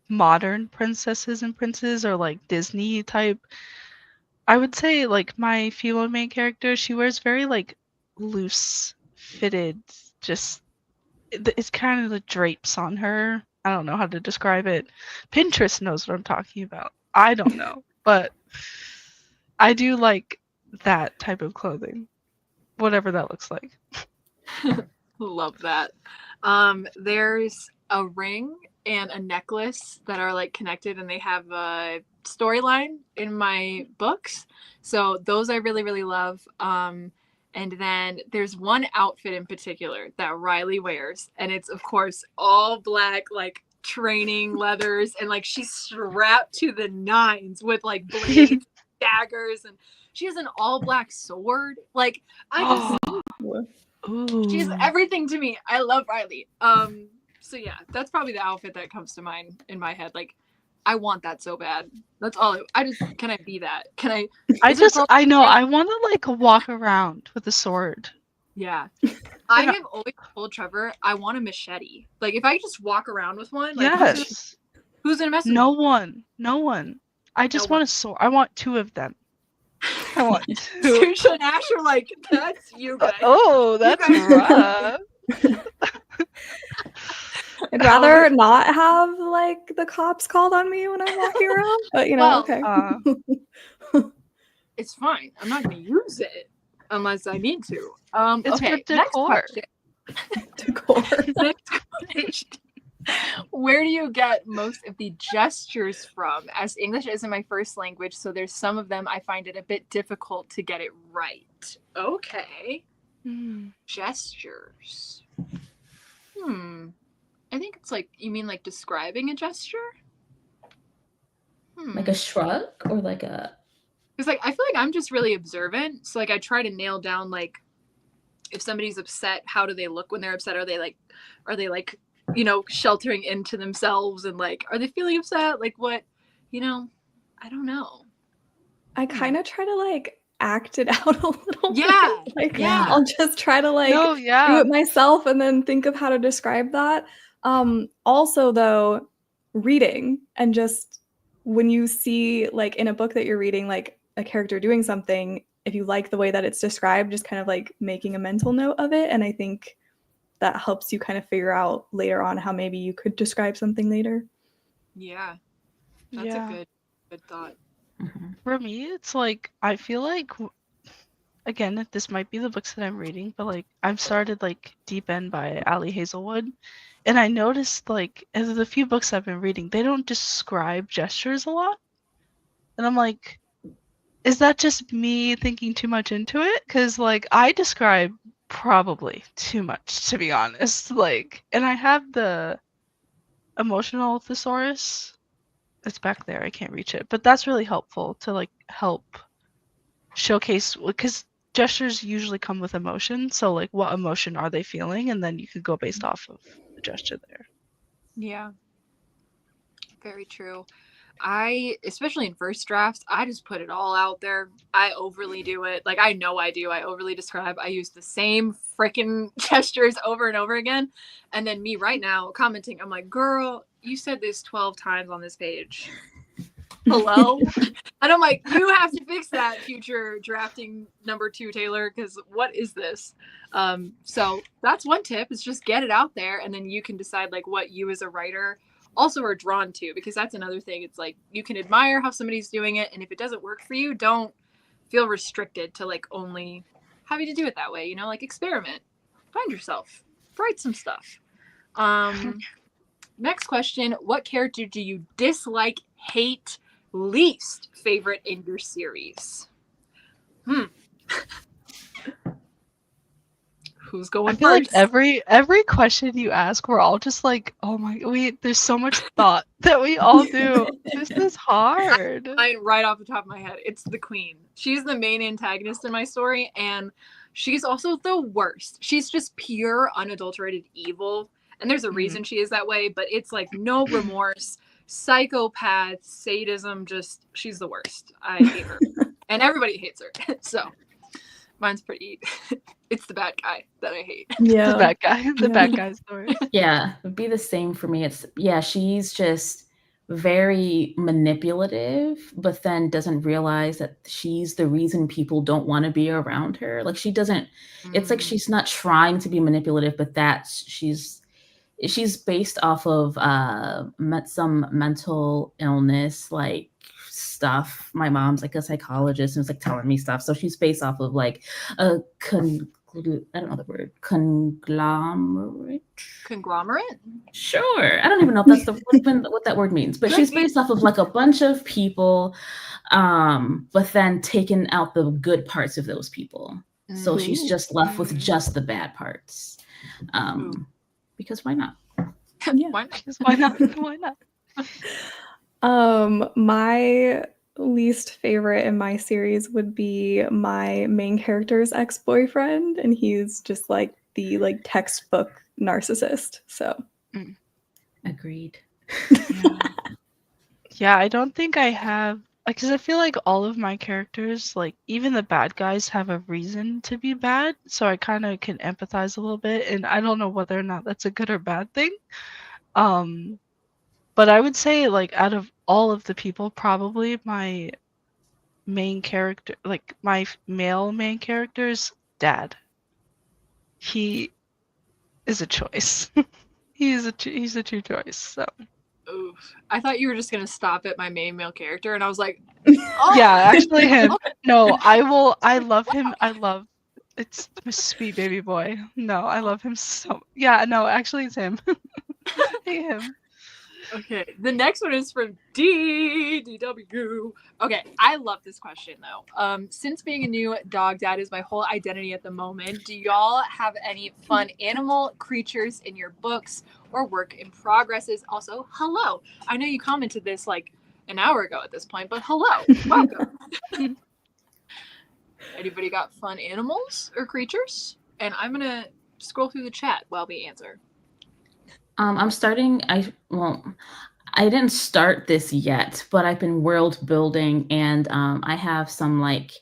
modern princesses and princes or like Disney type. I would say like my female main character, she wears very like loose fitted, just it's kind of the drapes on her. I don't know how to describe it. Pinterest knows what I'm talking about. I don't know, but I do like that type of clothing, whatever that looks like. Love that. There's a ring and a necklace that are like connected and they have a storyline in my books. So those I really, really love. And then there's one outfit in particular that Riley wears, and it's of course all black, like training leathers, and like she's strapped to the nines with like blades, daggers, and she has an all black sword. Like I just she's everything to me. I love Riley. So yeah, that's probably the outfit that comes to mind in my head. Like I want that so bad. That's all. Can I be that? Can I? I know. I want to like walk around with a sword. Yeah. I have always told Trevor I want a machete. Like if I just walk around with one, like yes. Who's gonna mess with me? No one. I just want a sword. I want 2 of them. I want 2. Susha and Ash are like, that's you guys. Oh, that's rough. I'd rather not have like the cops called on me when I'm walking around, but you know, okay. It's fine. I'm not gonna use it unless I need to. It's okay. for decor. Decor. Next question. Where do you get most of the gestures from? As English isn't my first language, so there's some of them I find it a bit difficult to get it right. Okay. Gestures. I think it's like, you mean like describing a gesture? Like a shrug or like a... Because like I feel like I'm just really observant. So like I try to nail down like if somebody's upset, how do they look when they're upset? Are they like, you know, sheltering into themselves and like, are they feeling upset? Like what, you know, I don't know. I kind of try to like act it out a little bit. Like I'll just try to like do it myself and then think of how to describe that. Also though, reading and just when you see like in a book that you're reading, like a character doing something, if you like the way that it's described, just kind of like making a mental note of it. And I think that helps you kind of figure out later on how maybe you could describe something later. Yeah. That's a good thought. For me, it's like, I feel like, again, this might be the books that I'm reading, but like I've started like Deep End by Ali Hazelwood. And I noticed like, as the few books I've been reading, they don't describe gestures a lot. And I'm like, is that just me thinking too much into it? Because like I describe probably too much, to be honest. Like, and I have the emotional thesaurus. It's back there. I can't reach it, but that's really helpful to like help showcase, because gestures usually come with emotion. So like, what emotion are they feeling, and then you could go based off of the gesture there. Yeah, very true. Especially in first drafts, I just put it all out there. I overly do it. Like, I know I do. I overly describe. I use the same freaking gestures over and over again. And then me right now commenting, I'm like, girl, you said this 12 times on this page. Hello? And I'm like, you have to fix that, future drafting number 2 Taylor, because what is this? So that's one tip, is just get it out there, and then you can decide like what you as a writer also are drawn to, because that's another thing. It's like you can admire how somebody's doing it, and if it doesn't work for you, don't feel restricted to like only having to do it that way, you know, like experiment, find yourself, write some stuff. Next question, what character do you dislike, hate, least favorite in your series? Who's going I feel first? like every question you ask, we're all just like, oh my, there's so much thought that we all do. This is hard. Right off the top of my head, it's the queen. She's the main antagonist in my story, and she's also the worst. She's just pure, unadulterated evil, and there's a reason she is that way, but it's like no remorse, psychopath, sadism, just, she's the worst. I hate her. And everybody hates her. So mine's pretty, it's the bad guy that I hate. Yeah. The bad guy story. Yeah, it'd be the same for me. She's just very manipulative, but then doesn't realize that she's the reason people don't want to be around her. Like she doesn't, it's like she's not trying to be manipulative, but she's based off of some mental illness, like stuff. My mom's like a psychologist and was like telling me stuff. So she's based off of like a I don't know the word, conglomerate. Sure, I don't even know if that's what that word means, but she's based off of like a bunch of people, but then taking out the good parts of those people. So she's just left with just the bad parts. Because why not? Yeah. Why not? Why not? Why not? My least favorite in my series would be my main character's ex-boyfriend, and he's just like the textbook narcissist. So Agreed. Yeah, I don't think I have, because I feel like all of my characters, like even the bad guys, have a reason to be bad. So I kind of can empathize a little bit, and I don't know whether or not that's a good or bad thing. But I would say, like, out of all of the people, probably my main character, like my male main character's dad. He is a choice. He's a true choice. So. Oof. I thought you were just gonna stop at my main male character, and I was like, Yeah, actually him. No, I love him. It's my sweet baby boy. No, I love him so. Yeah, no, actually it's him. Hey, him. Okay, the next one is from DW. Okay, I love this question though. Since being a new dog dad is my whole identity at the moment, do y'all have any fun animal creatures in your books or work in progresses? Also, hello. I know you commented this like an hour ago at this point, but hello, welcome. Anybody got fun animals or creatures? And I'm gonna scroll through the chat while we answer. I'm starting. I didn't start this yet, but I've been world building, and I have some like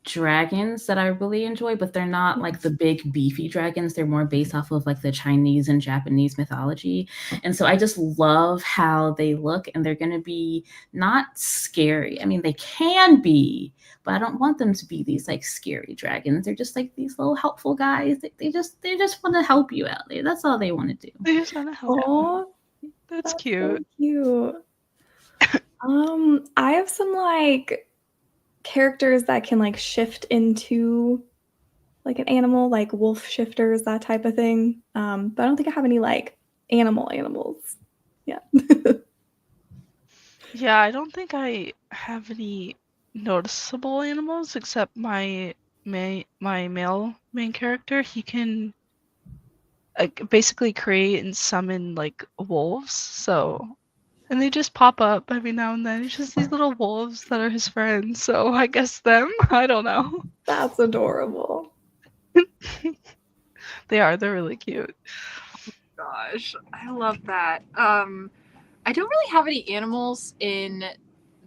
dragons that I really enjoy, but they're not like the big beefy dragons. They're more based off of like the Chinese and Japanese mythology. And so I just love how they look, and they're going to be not scary. I mean, they can be, but I don't want them to be these like scary dragons. They're just like these little helpful guys. They just want to help you out. That's all they want to do. They just want to help. Oh, that's cute. So cute. I have some like characters that can like shift into like an animal, like wolf shifters, that type of thing. But I don't think I have any like animals. Yeah. Yeah, I don't think I have any noticeable animals except my male main character. He can basically create and summon like wolves. So, and they just pop up every now and then. It's just these little wolves that are his friends. So I guess them. I don't know. That's adorable. They are. They're really cute. Oh, gosh, I love that. I don't really have any animals in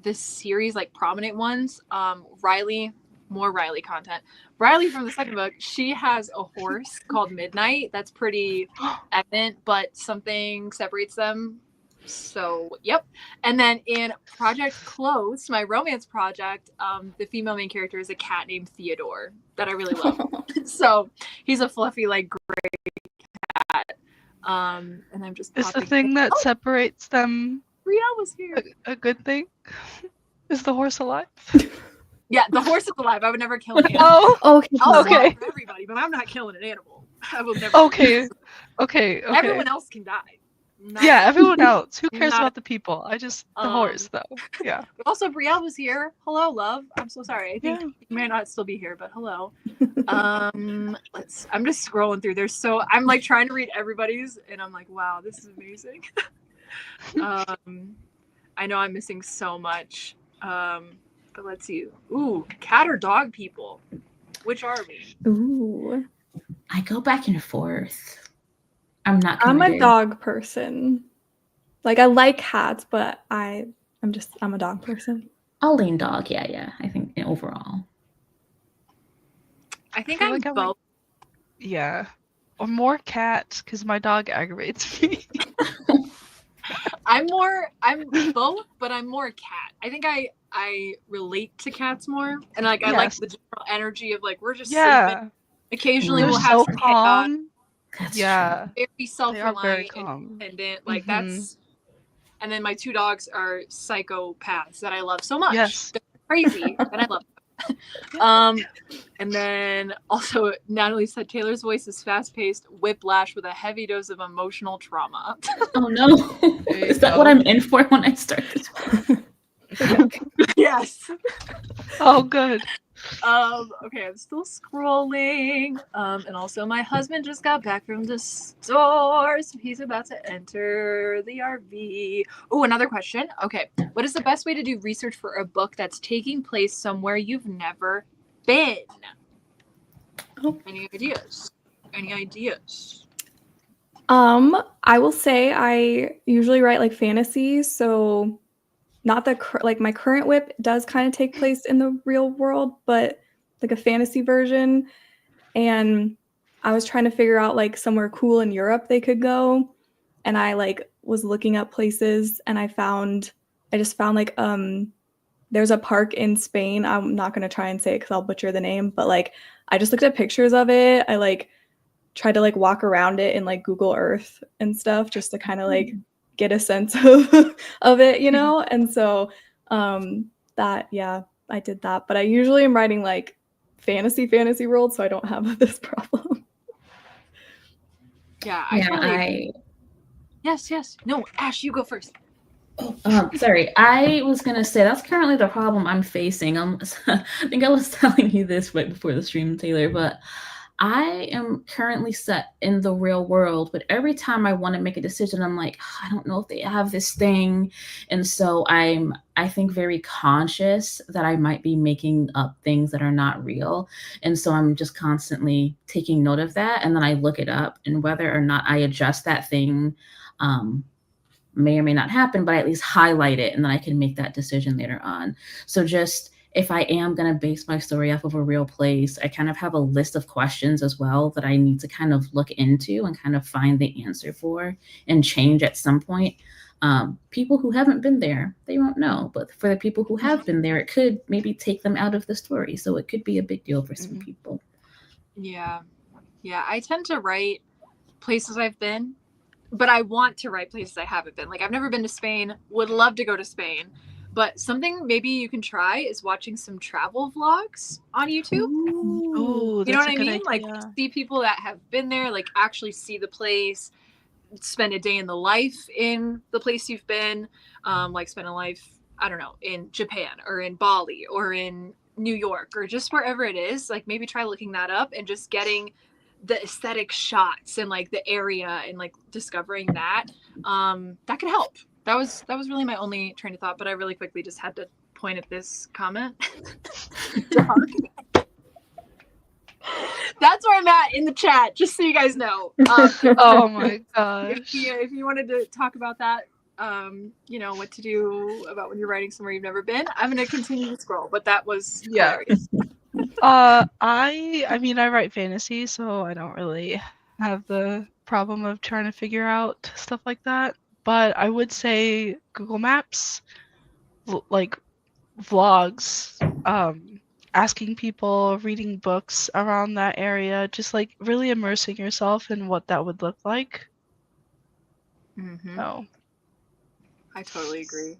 this series, like prominent ones. Riley, more Riley content. Riley from the second book, she has a horse called Midnight. That's pretty evident, but something separates them. So, yep. And then in Project Close, my romance project, the female main character is a cat named Theodore that I really love. So he's a fluffy, like, gray cat. And I'm just. Is the thing that separates them Brielle was here. A good thing? Is the horse alive? Yeah, the horse is alive. I would never kill an animal. Oh, I'll okay. slaughter everybody, but I'm not killing an animal. I will never. Okay. Everyone else can die. Yeah, everyone else. Who cares about the people? The horse, though. Yeah. Also, Brielle was here. Hello, love. I'm so sorry. I think you may not still be here, but hello. I'm just scrolling through. I'm like trying to read everybody's, and I'm like, wow, this is amazing. I know I'm missing so much. But let's see. Ooh, cat or dog people? Which are we? Ooh. I go back and forth. I'm a dog person. Like I like cats, but I'm a dog person. I'll lean dog. Yeah. I think overall. I think I'm both. Yeah. Or more cat, because my dog aggravates me. I'm both, but I'm more a cat. I think I relate to cats more, and like I like the general energy of like we're just sleeping. Occasionally we'll have some calm. Yeah, very self-reliant, independent. Like that's. And then my two dogs are psychopaths that I love so much. Yes, they're crazy, and I love them. And then also Natalie said Taylor's voice is fast-paced, whiplash with a heavy dose of emotional trauma. Oh no! Is that what I'm in for when I start this? Yes. Oh, good. Okay, I'm still scrolling. And also my husband just got back from the store, so he's about to enter the RV. Oh, another question. Okay, what is the best way to do research for a book that's taking place somewhere you've never been? Oh. Any ideas? Any ideas? I will say I usually write like fantasy, so not the like my current whip does kind of take place in the real world, but like a fantasy version. And I was trying to figure out like somewhere cool in Europe they could go, and I like was looking up places, and I just found like there's a park in Spain. I'm not gonna try and say it because I'll butcher the name, but like I just looked at pictures of it. I like tried to like walk around it in like Google Earth and stuff just to kind of like get a sense of it, you know? And so that, yeah, I did that. But I usually am writing like fantasy world, so I don't have this problem. Yeah, I Yes. No, Ash, you go first. Sorry, I was gonna say that's currently the problem I'm facing. I think I was telling you this right before the stream, Taylor, but I am currently set in the real world, but every time I want to make a decision, I'm like, I don't know if they have this thing. And so I think very conscious that I might be making up things that are not real. And so I'm just constantly taking note of that. And then I look it up, and whether or not I adjust that thing, may or may not happen, but I at least highlight it, and then I can make that decision later on. So just if I am going to base my story off of a real place, I kind of have a list of questions as well that I need to kind of look into and kind of find the answer for and change at some point. People who haven't been there, they won't know. But for the people who have been there, it could maybe take them out of the story. So it could be a big deal for some people. Yeah. I tend to write places I've been, but I want to write places I haven't been. Like I've never been to Spain, would love to go to Spain. But something maybe you can try is watching some travel vlogs on YouTube. Ooh, you know what I mean? idea. Like see people that have been there, like actually see the place, spend a day in the life in the place you've been, like spend a life, I don't know, in Japan or in Bali or in New York or just wherever it is. Like maybe try looking that up and just getting the aesthetic shots and like the area and like discovering that. That could help. That was really my only train of thought, but I really quickly just had to point at this comment. That's where I'm at in the chat, just so you guys know. Oh my gosh. If you wanted to talk about that, what to do about when you're writing somewhere you've never been, I'm going to continue to scroll, but that was hilarious. I mean, I write fantasy, so I don't really have the problem of trying to figure out stuff like that. But I would say Google Maps, like vlogs, asking people, reading books around that area, just like really immersing yourself in what that would look like. So I totally agree.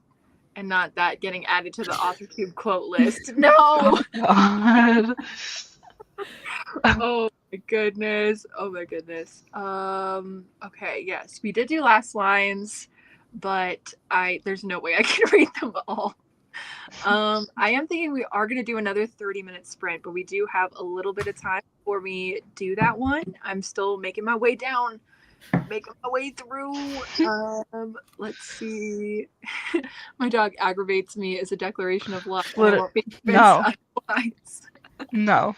And not that getting added to the AuthorTube quote list. No! Oh, God. Oh my goodness. Okay, yes, we did do last lines, but there's no way I can read them all. I am thinking we are going to do another 30-minute sprint, but we do have a little bit of time before we do that one. I'm still making my way down, making my way through. Let's see. My dog aggravates me as a declaration of love. No,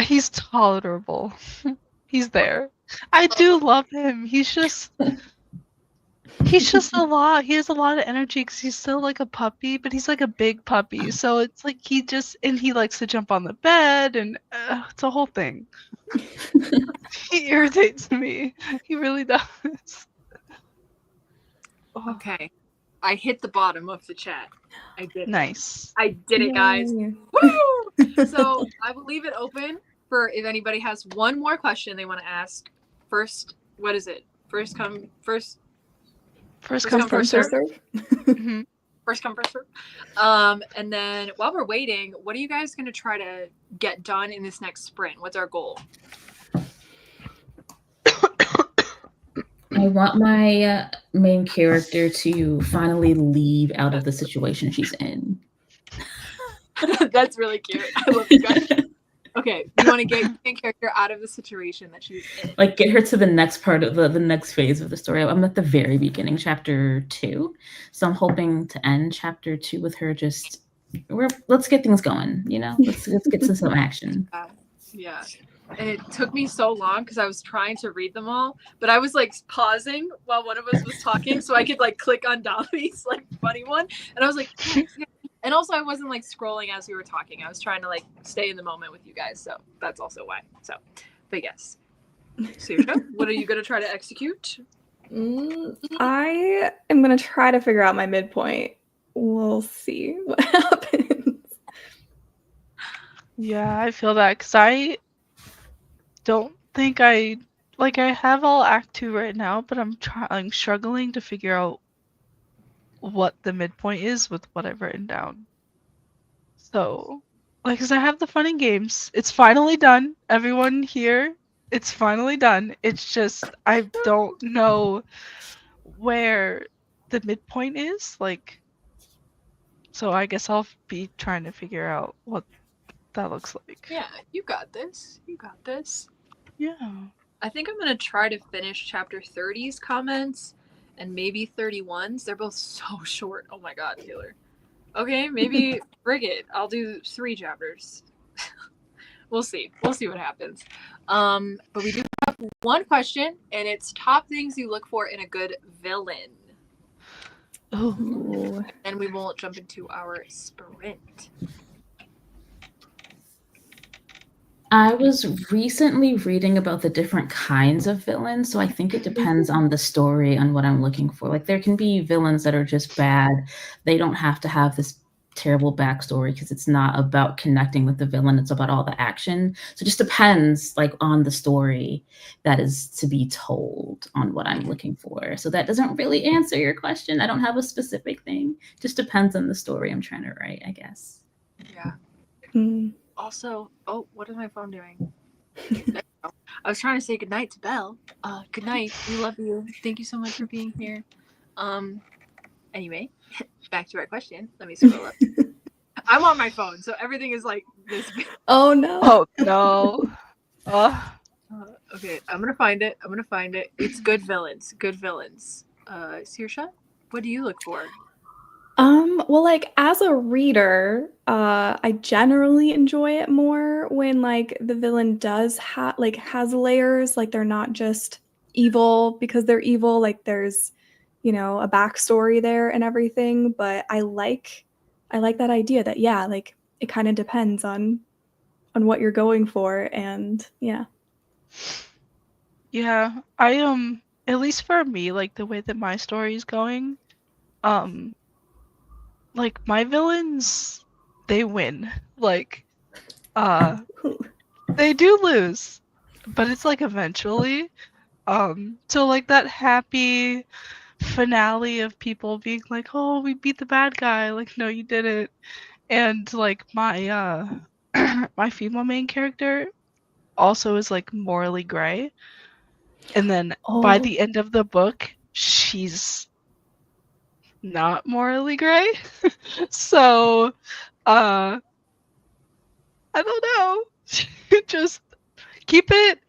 he's tolerable. He's there. I do love him. He's just a lot. He has a lot of energy because he's still like a puppy, but he's like a big puppy. So it's like he likes to jump on the bed, and it's a whole thing. He irritates me. He really does. Okay. I hit the bottom of the chat. I did. Nice. I did it, guys. Woo! So I will leave it open for if anybody has one more question they want to ask. First, what is it? First come, first serve. Mm-hmm. First come, first serve. And then while we're waiting, what are you guys going to try to get done in this next sprint? What's our goal? I want my main character to finally leave out of the situation she's in. That's really cute. I love you guys. Okay, you want to get your main character out of the situation that she's in. Like, get her to the next part of the next phase of the story. I'm at the very beginning, chapter 2. So I'm hoping to end chapter 2 with her just, let's get things going, you know? Let's get to some action. Yeah. And it took me so long because I was trying to read them all, but I was like pausing while one of us was talking so I could like click on Dolly's like funny one. And I was like, yes. And also I wasn't like scrolling as we were talking. I was trying to like stay in the moment with you guys. So that's also why. So, but yes. Saoirse, what are you going to try to execute? I am going to try to figure out my midpoint. We'll see what happens. Yeah, I feel that because I don't think I have all Act 2 right now, but I'm struggling to figure out what the midpoint is with what I've written down. So, like, because I have the fun and games. It's finally done. Everyone here, it's finally done. It's just I don't know where the midpoint is. Like, so I guess I'll be trying to figure out what that looks like. Yeah, you got this. You got this. Yeah. I think I'm going to try to finish chapter 30's comments and maybe 31's. They're both so short. Oh my god, Taylor. Okay, maybe Frigate. I'll do 3 chapters. We'll see. We'll see what happens. But we do have one question, and it's top things you look for in a good villain. Ooh. And we won't jump into our sprint. I was recently reading about the different kinds of villains, so I think it depends on the story and what I'm looking for. Like, there can be villains that are just bad. They don't have to have this terrible backstory because it's not about connecting with the villain. It's about all the action. So it just depends, like, on the story that is to be told on what I'm looking for. So that doesn't really answer your question. I don't have a specific thing. Just depends on the story I'm trying to write, I guess. Yeah. Mm. Also, oh, what is my phone doing? I was trying to say goodnight to Belle. Good night. We love you. Thank you so much for being here. Anyway, back to our question. Let me scroll up. I'm on my phone, so everything is like this big. Oh no. Oh no. Okay, I'm gonna find it. It's good villains. Good villains. Saoirse, what do you look for? Well, like, as a reader, I generally enjoy it more when like the villain does has layers, like they're not just evil because they're evil, like there's, you know, a backstory there and everything. But I like that idea that, yeah, like it kind of depends on what you're going for, and yeah. Yeah, I at least for me, like the way that my story is going, like my villains, they win. Like, they do lose, but it's like eventually. So like that happy finale of people being like, "Oh, we beat the bad guy." Like, no, you didn't. And like my my female main character also is like morally gray. And then by the end of the book, she's not morally gray. So, I don't know. Just keep it,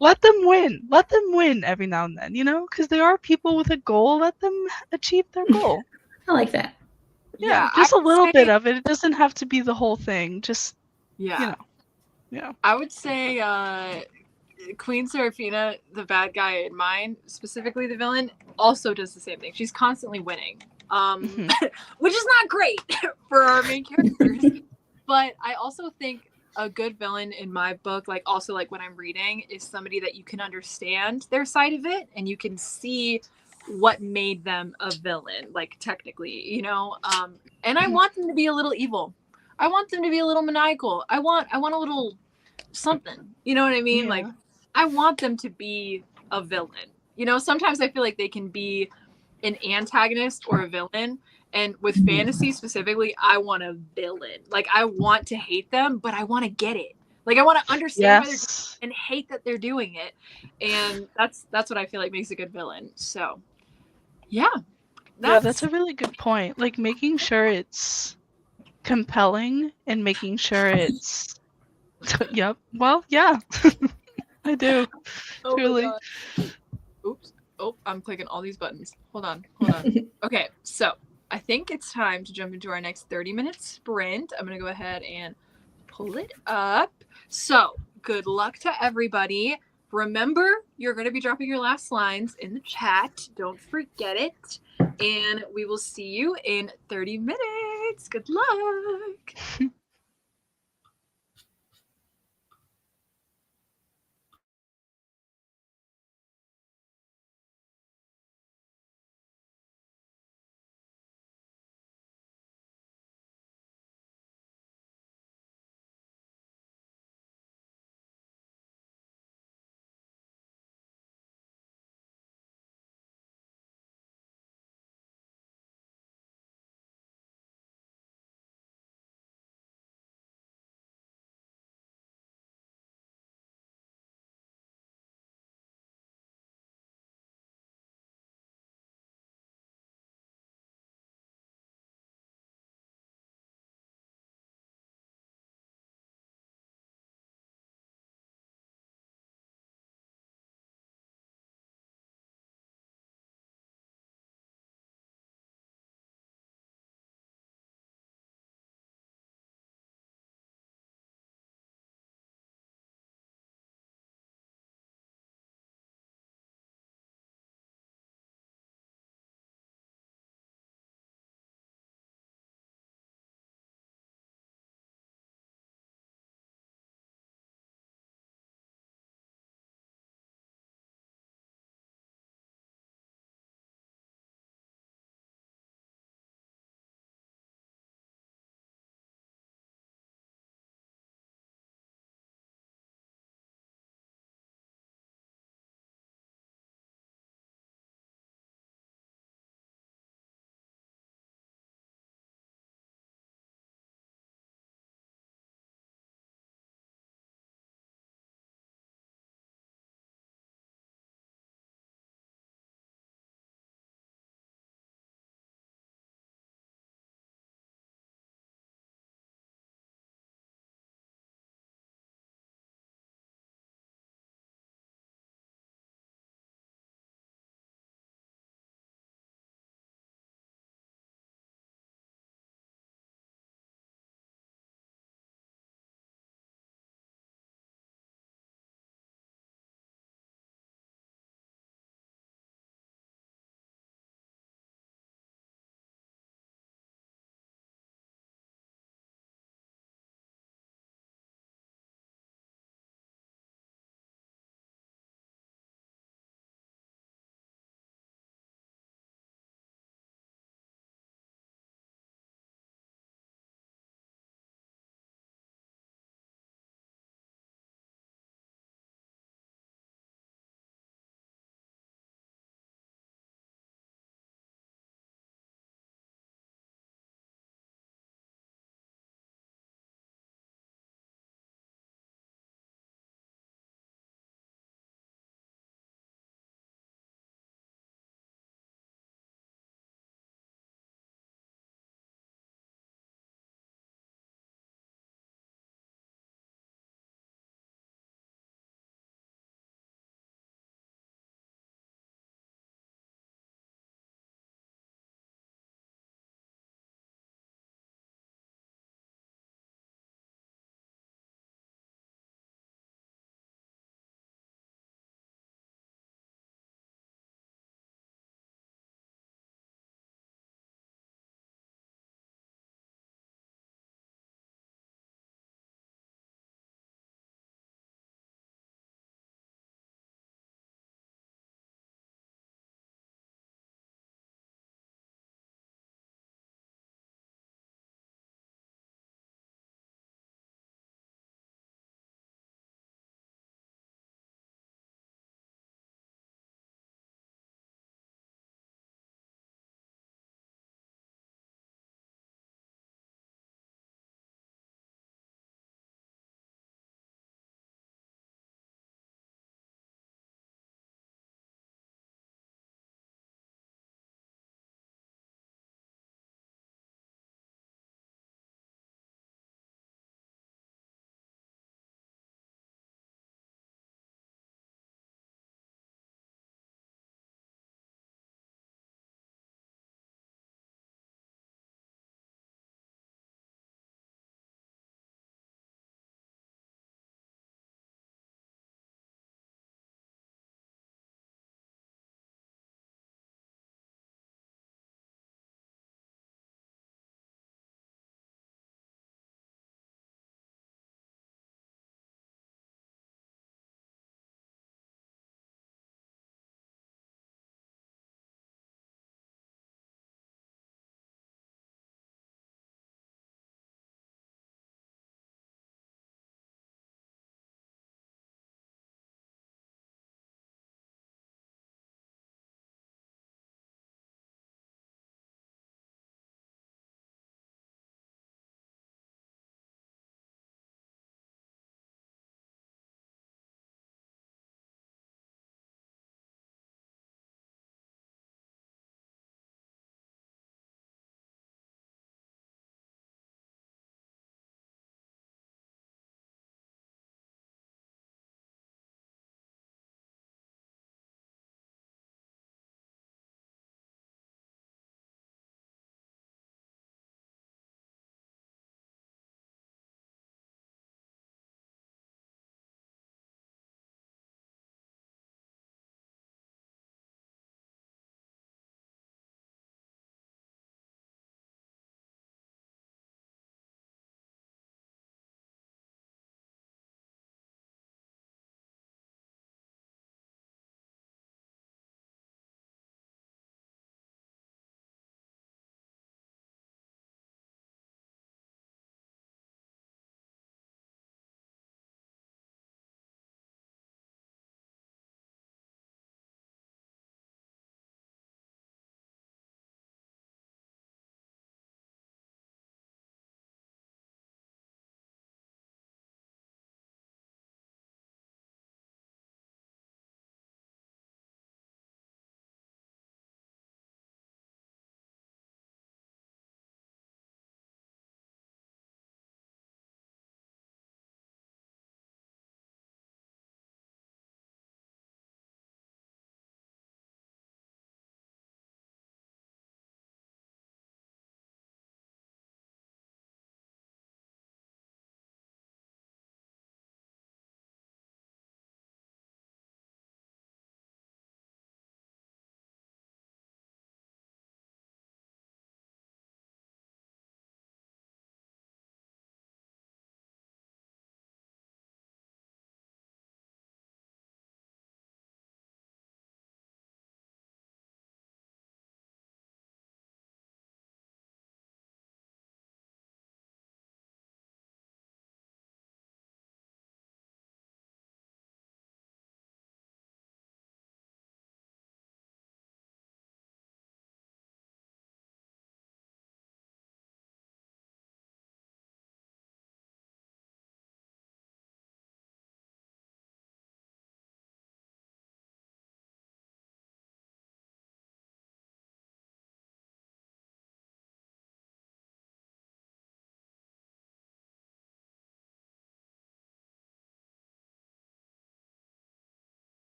let them win. Let them win every now and then, you know? Because there are people with a goal. Let them achieve their goal. I like that. Yeah, just a little bit of it. It doesn't have to be the whole thing. Just, you know. Yeah. I would say Queen Seraphina, the bad guy in mine, specifically the villain, also does the same thing. She's constantly winning, which is not great for our main characters. But I also think a good villain in my book, like also like when I'm reading, is somebody that you can understand their side of it and you can see what made them a villain, like technically, you know. And I want them to be a little evil. I want them to be a little maniacal. I want a little something. You know what I mean? Yeah. Like, I want them to be a villain. You know, sometimes I feel like they can be an antagonist or a villain. And with fantasy specifically, I want a villain. Like, I want to hate them, but I want to get it. Like, I want to understand why they're doing it and hate that they're doing it. And that's what I feel like makes a good villain. So, yeah. Yeah, that's a really good point. Like making sure it's compelling and making sure it's yep. Well, yeah. I do. Oh my Truly. god. Oops. Oh, I'm clicking all these buttons. Hold on. Okay, so I think it's time to jump into our next 30-minute sprint. I'm gonna go ahead and pull it up. So, good luck to everybody. Remember, you're going to be dropping your last lines in the chat. Don't forget it. And we will see you in 30 minutes. Good luck.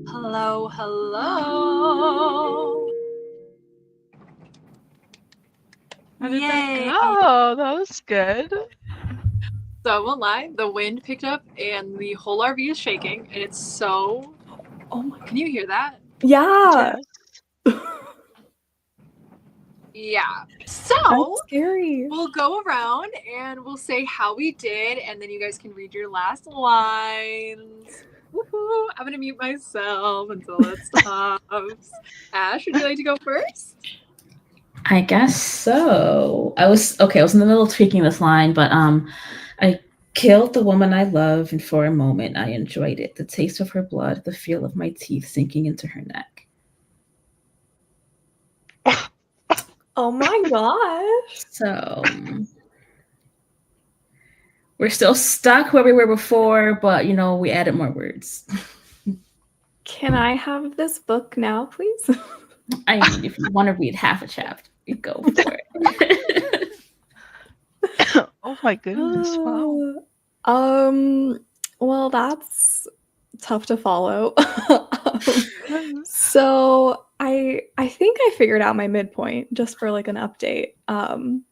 Hello, hello. How did Yay. that go? That was good. So I won't lie, the wind picked up and the whole RV is shaking, and it's so. Oh my Can you hear that? Yeah. Yes. Yeah. That's So scary. we'll go around and we'll say how we did, and then you guys can read your last lines. Woohoo! I'm gonna mute myself until it stops. Ash, would you like to go first? I guess so. I was in the middle of tweaking this line, but I killed the woman I love, and for a moment I enjoyed it. The taste of her blood, the feel of my teeth sinking into her neck. Oh my gosh. So we're still stuck where we were before, but we added more words. Can I have this book now, please? I mean, if you want to read half a chapter, you go for it. Oh my goodness! Wow. Well, that's tough to follow. So I think I figured out my midpoint just for like an update. And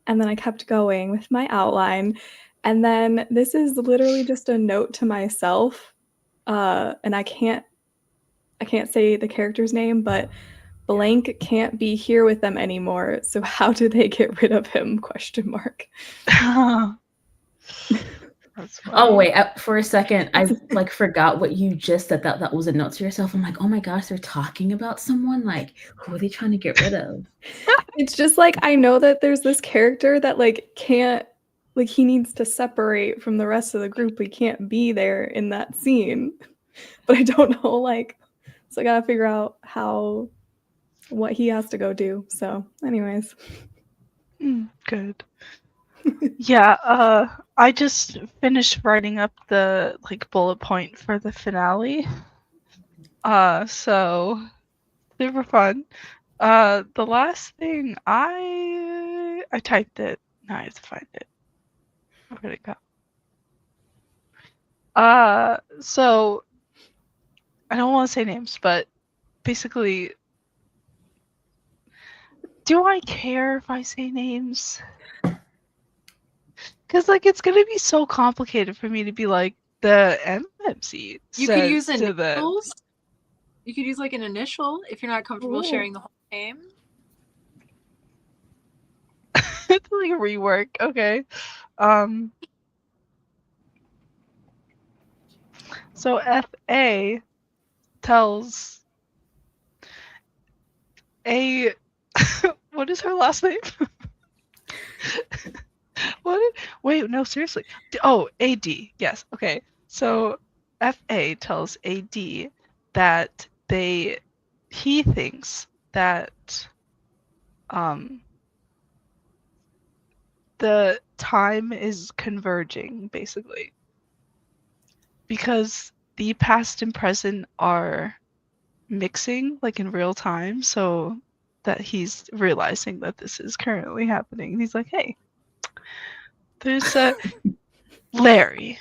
then I kept going with my outline. And then this is literally just a note to myself. And I can't say the character's name, but blank can't be here with them anymore. So how do they get rid of him? ? That's funny. Oh wait, for a second, I forgot what you just said. That was a note to yourself. I'm like, oh my gosh, they're talking about someone. Like, who are they trying to get rid of? It's just like I know that there's this character that can't he needs to separate from the rest of the group. He can't be there in that scene, but I don't know so I gotta figure out what he has to go do. So, anyways, Good. Yeah, I just finished writing up the bullet point for the finale. So super fun. The last thing I typed it. Now I have to find it. Where'd it go? So I don't want to say names, but basically, do I care if I say names? Because it's gonna be so complicated for me to be like the MMC. You could use initials. You could use an initial if you're not comfortable sharing the whole name. It's a rework. Okay. So FA tells A. What is her last name? Wait, no, seriously. Oh, AD. Yes. Okay. So FA tells AD that he thinks that the time is converging, basically, because the past and present are mixing in real time, so that he's realizing that this is currently happening. He's like, hey, there's a Larry.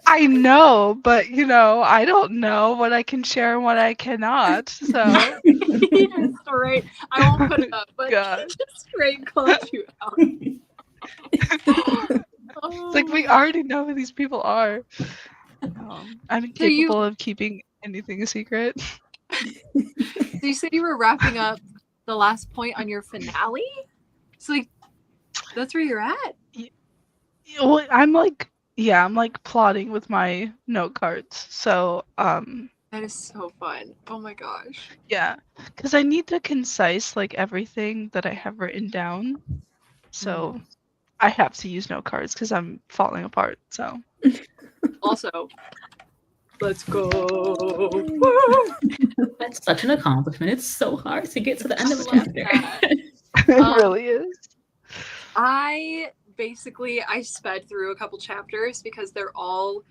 I know, but I don't know what I can share and what I cannot. So Just straight, I won't put it up, but just straight called you out. It's we already know who these people are. I'm incapable of keeping anything a secret. So you said you were wrapping up the last point on your finale? So that's where you're at? Well, I'm plotting with my note cards. So that is so fun. Oh my gosh. Yeah, because I need to concise everything that I have written down. So I have to use note cards because I'm falling apart. So also, let's go. That's such an accomplishment. It's so hard to get to the end of a chapter. It really is. I sped through a couple chapters because they're all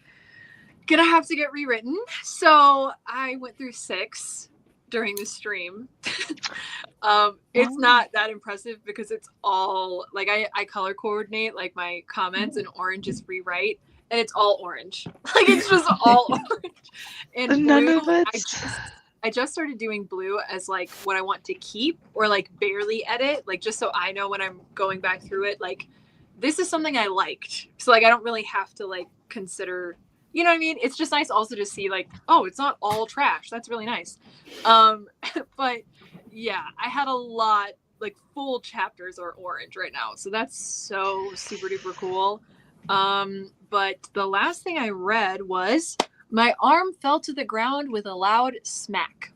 gonna have to get rewritten. So I went through 6 during the stream. It's not that impressive because it's all like I color coordinate like my comments, and orange is rewrite, and it's all orange. Like it's just all orange. And None blue, of it. I just started doing blue as like what I want to keep or like barely edit, like just so I know when I'm going back through it, like this is something I liked. So like I don't really have to like consider, you know what I mean? It's just nice also to see like, oh, it's not all trash. That's really nice. But yeah, I had a lot, like full chapters are orange right now. So that's so super duper cool. But the last thing I read was my arm fell to the ground with a loud smack.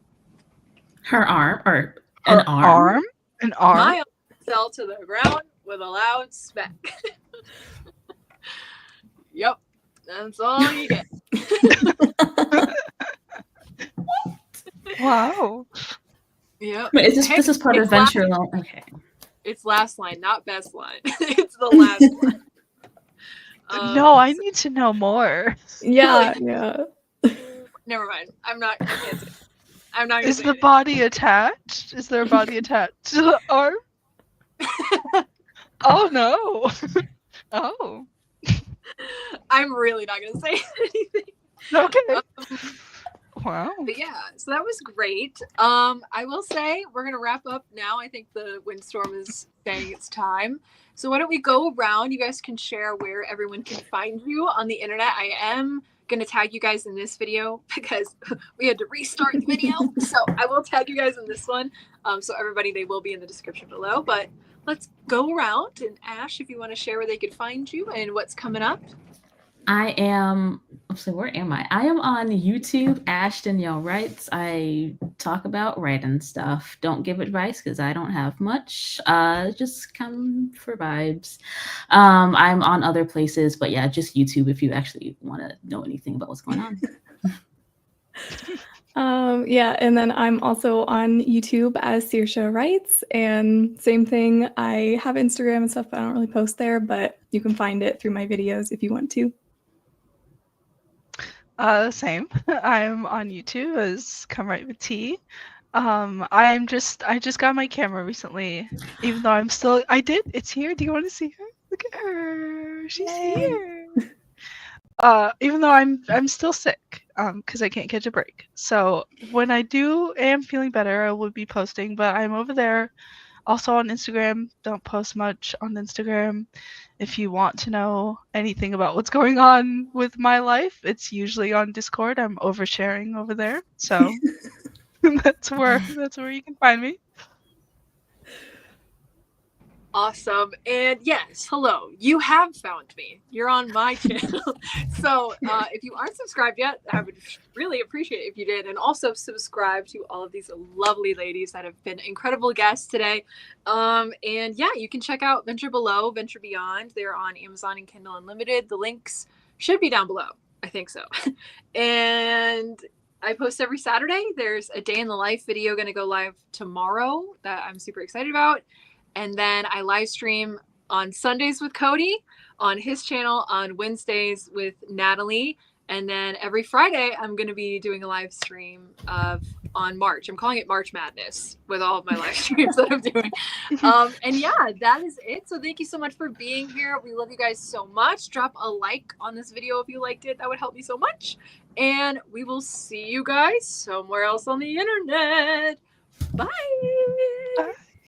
Her arm or an Her arm? An arm? My arm fell to the ground with a loud smack. Yep. That's all you get. Wow. Yep. Wait, this is part of Venture Alone. Okay. It's last line, not best line. It's the last line. No, I need to know more. Yeah, yeah. Never mind. I'm not gonna say it. I'm not gonna Is say the it. body attached? Is there a body attached to the arm? Oh no. Oh. I'm really not gonna say anything. Okay. Wow. But yeah, so that was great. I will say we're gonna wrap up now. I think the windstorm is saying it's time. So why don't we go around? You guys can share where everyone can find you on the internet. I am gonna tag you guys in this video because we had to restart the video. So I will tag you guys in this one. So everybody, they will be in the description below. But let's go around, and Ash, if you want to share where they could find you and what's coming up. Where am I? I am on YouTube, Ashton Y'all Writes. I talk about writing stuff. Don't give advice because I don't have much. Just come for vibes. I'm on other places, but yeah, just YouTube if you actually want to know anything about what's going on. Yeah, and then I'm also on YouTube as Saoirse Writes, and same thing. I have Instagram and stuff, but I don't really post there, but you can find it through my videos if you want to. Same. I'm on YouTube as Come Write with T. I just got my camera recently, even though it's here. Do you want to see her? Look at her. She's here. Even though I'm still sick, because I can't catch a break. So when I am feeling better, I will be posting, but I'm over there. Also on Instagram. Don't post much on Instagram. If you want to know anything about what's going on with my life, it's usually on Discord. I'm oversharing over there. So that's where you can find me. Awesome. And yes, hello. You have found me. You're on my channel. So if you aren't subscribed yet, I would really appreciate it if you did. And also subscribe to all of these lovely ladies that have been incredible guests today. And yeah, you can check out Venture Below, Venture Beyond. They're on Amazon and Kindle Unlimited. The links should be down below. I think so. And I post every Saturday. There's a day in the life video going to go live tomorrow that I'm super excited about. And then I live stream on Sundays with Cody on his channel, on Wednesdays with Natalie. And then every Friday, I'm going to be doing a live stream on March. I'm calling it March Madness with all of my live streams that I'm doing. And yeah, that is it. So thank you so much for being here. We love you guys so much. Drop a like on this video if you liked it. That would help me so much. And we will see you guys somewhere else on the internet. Bye. Bye.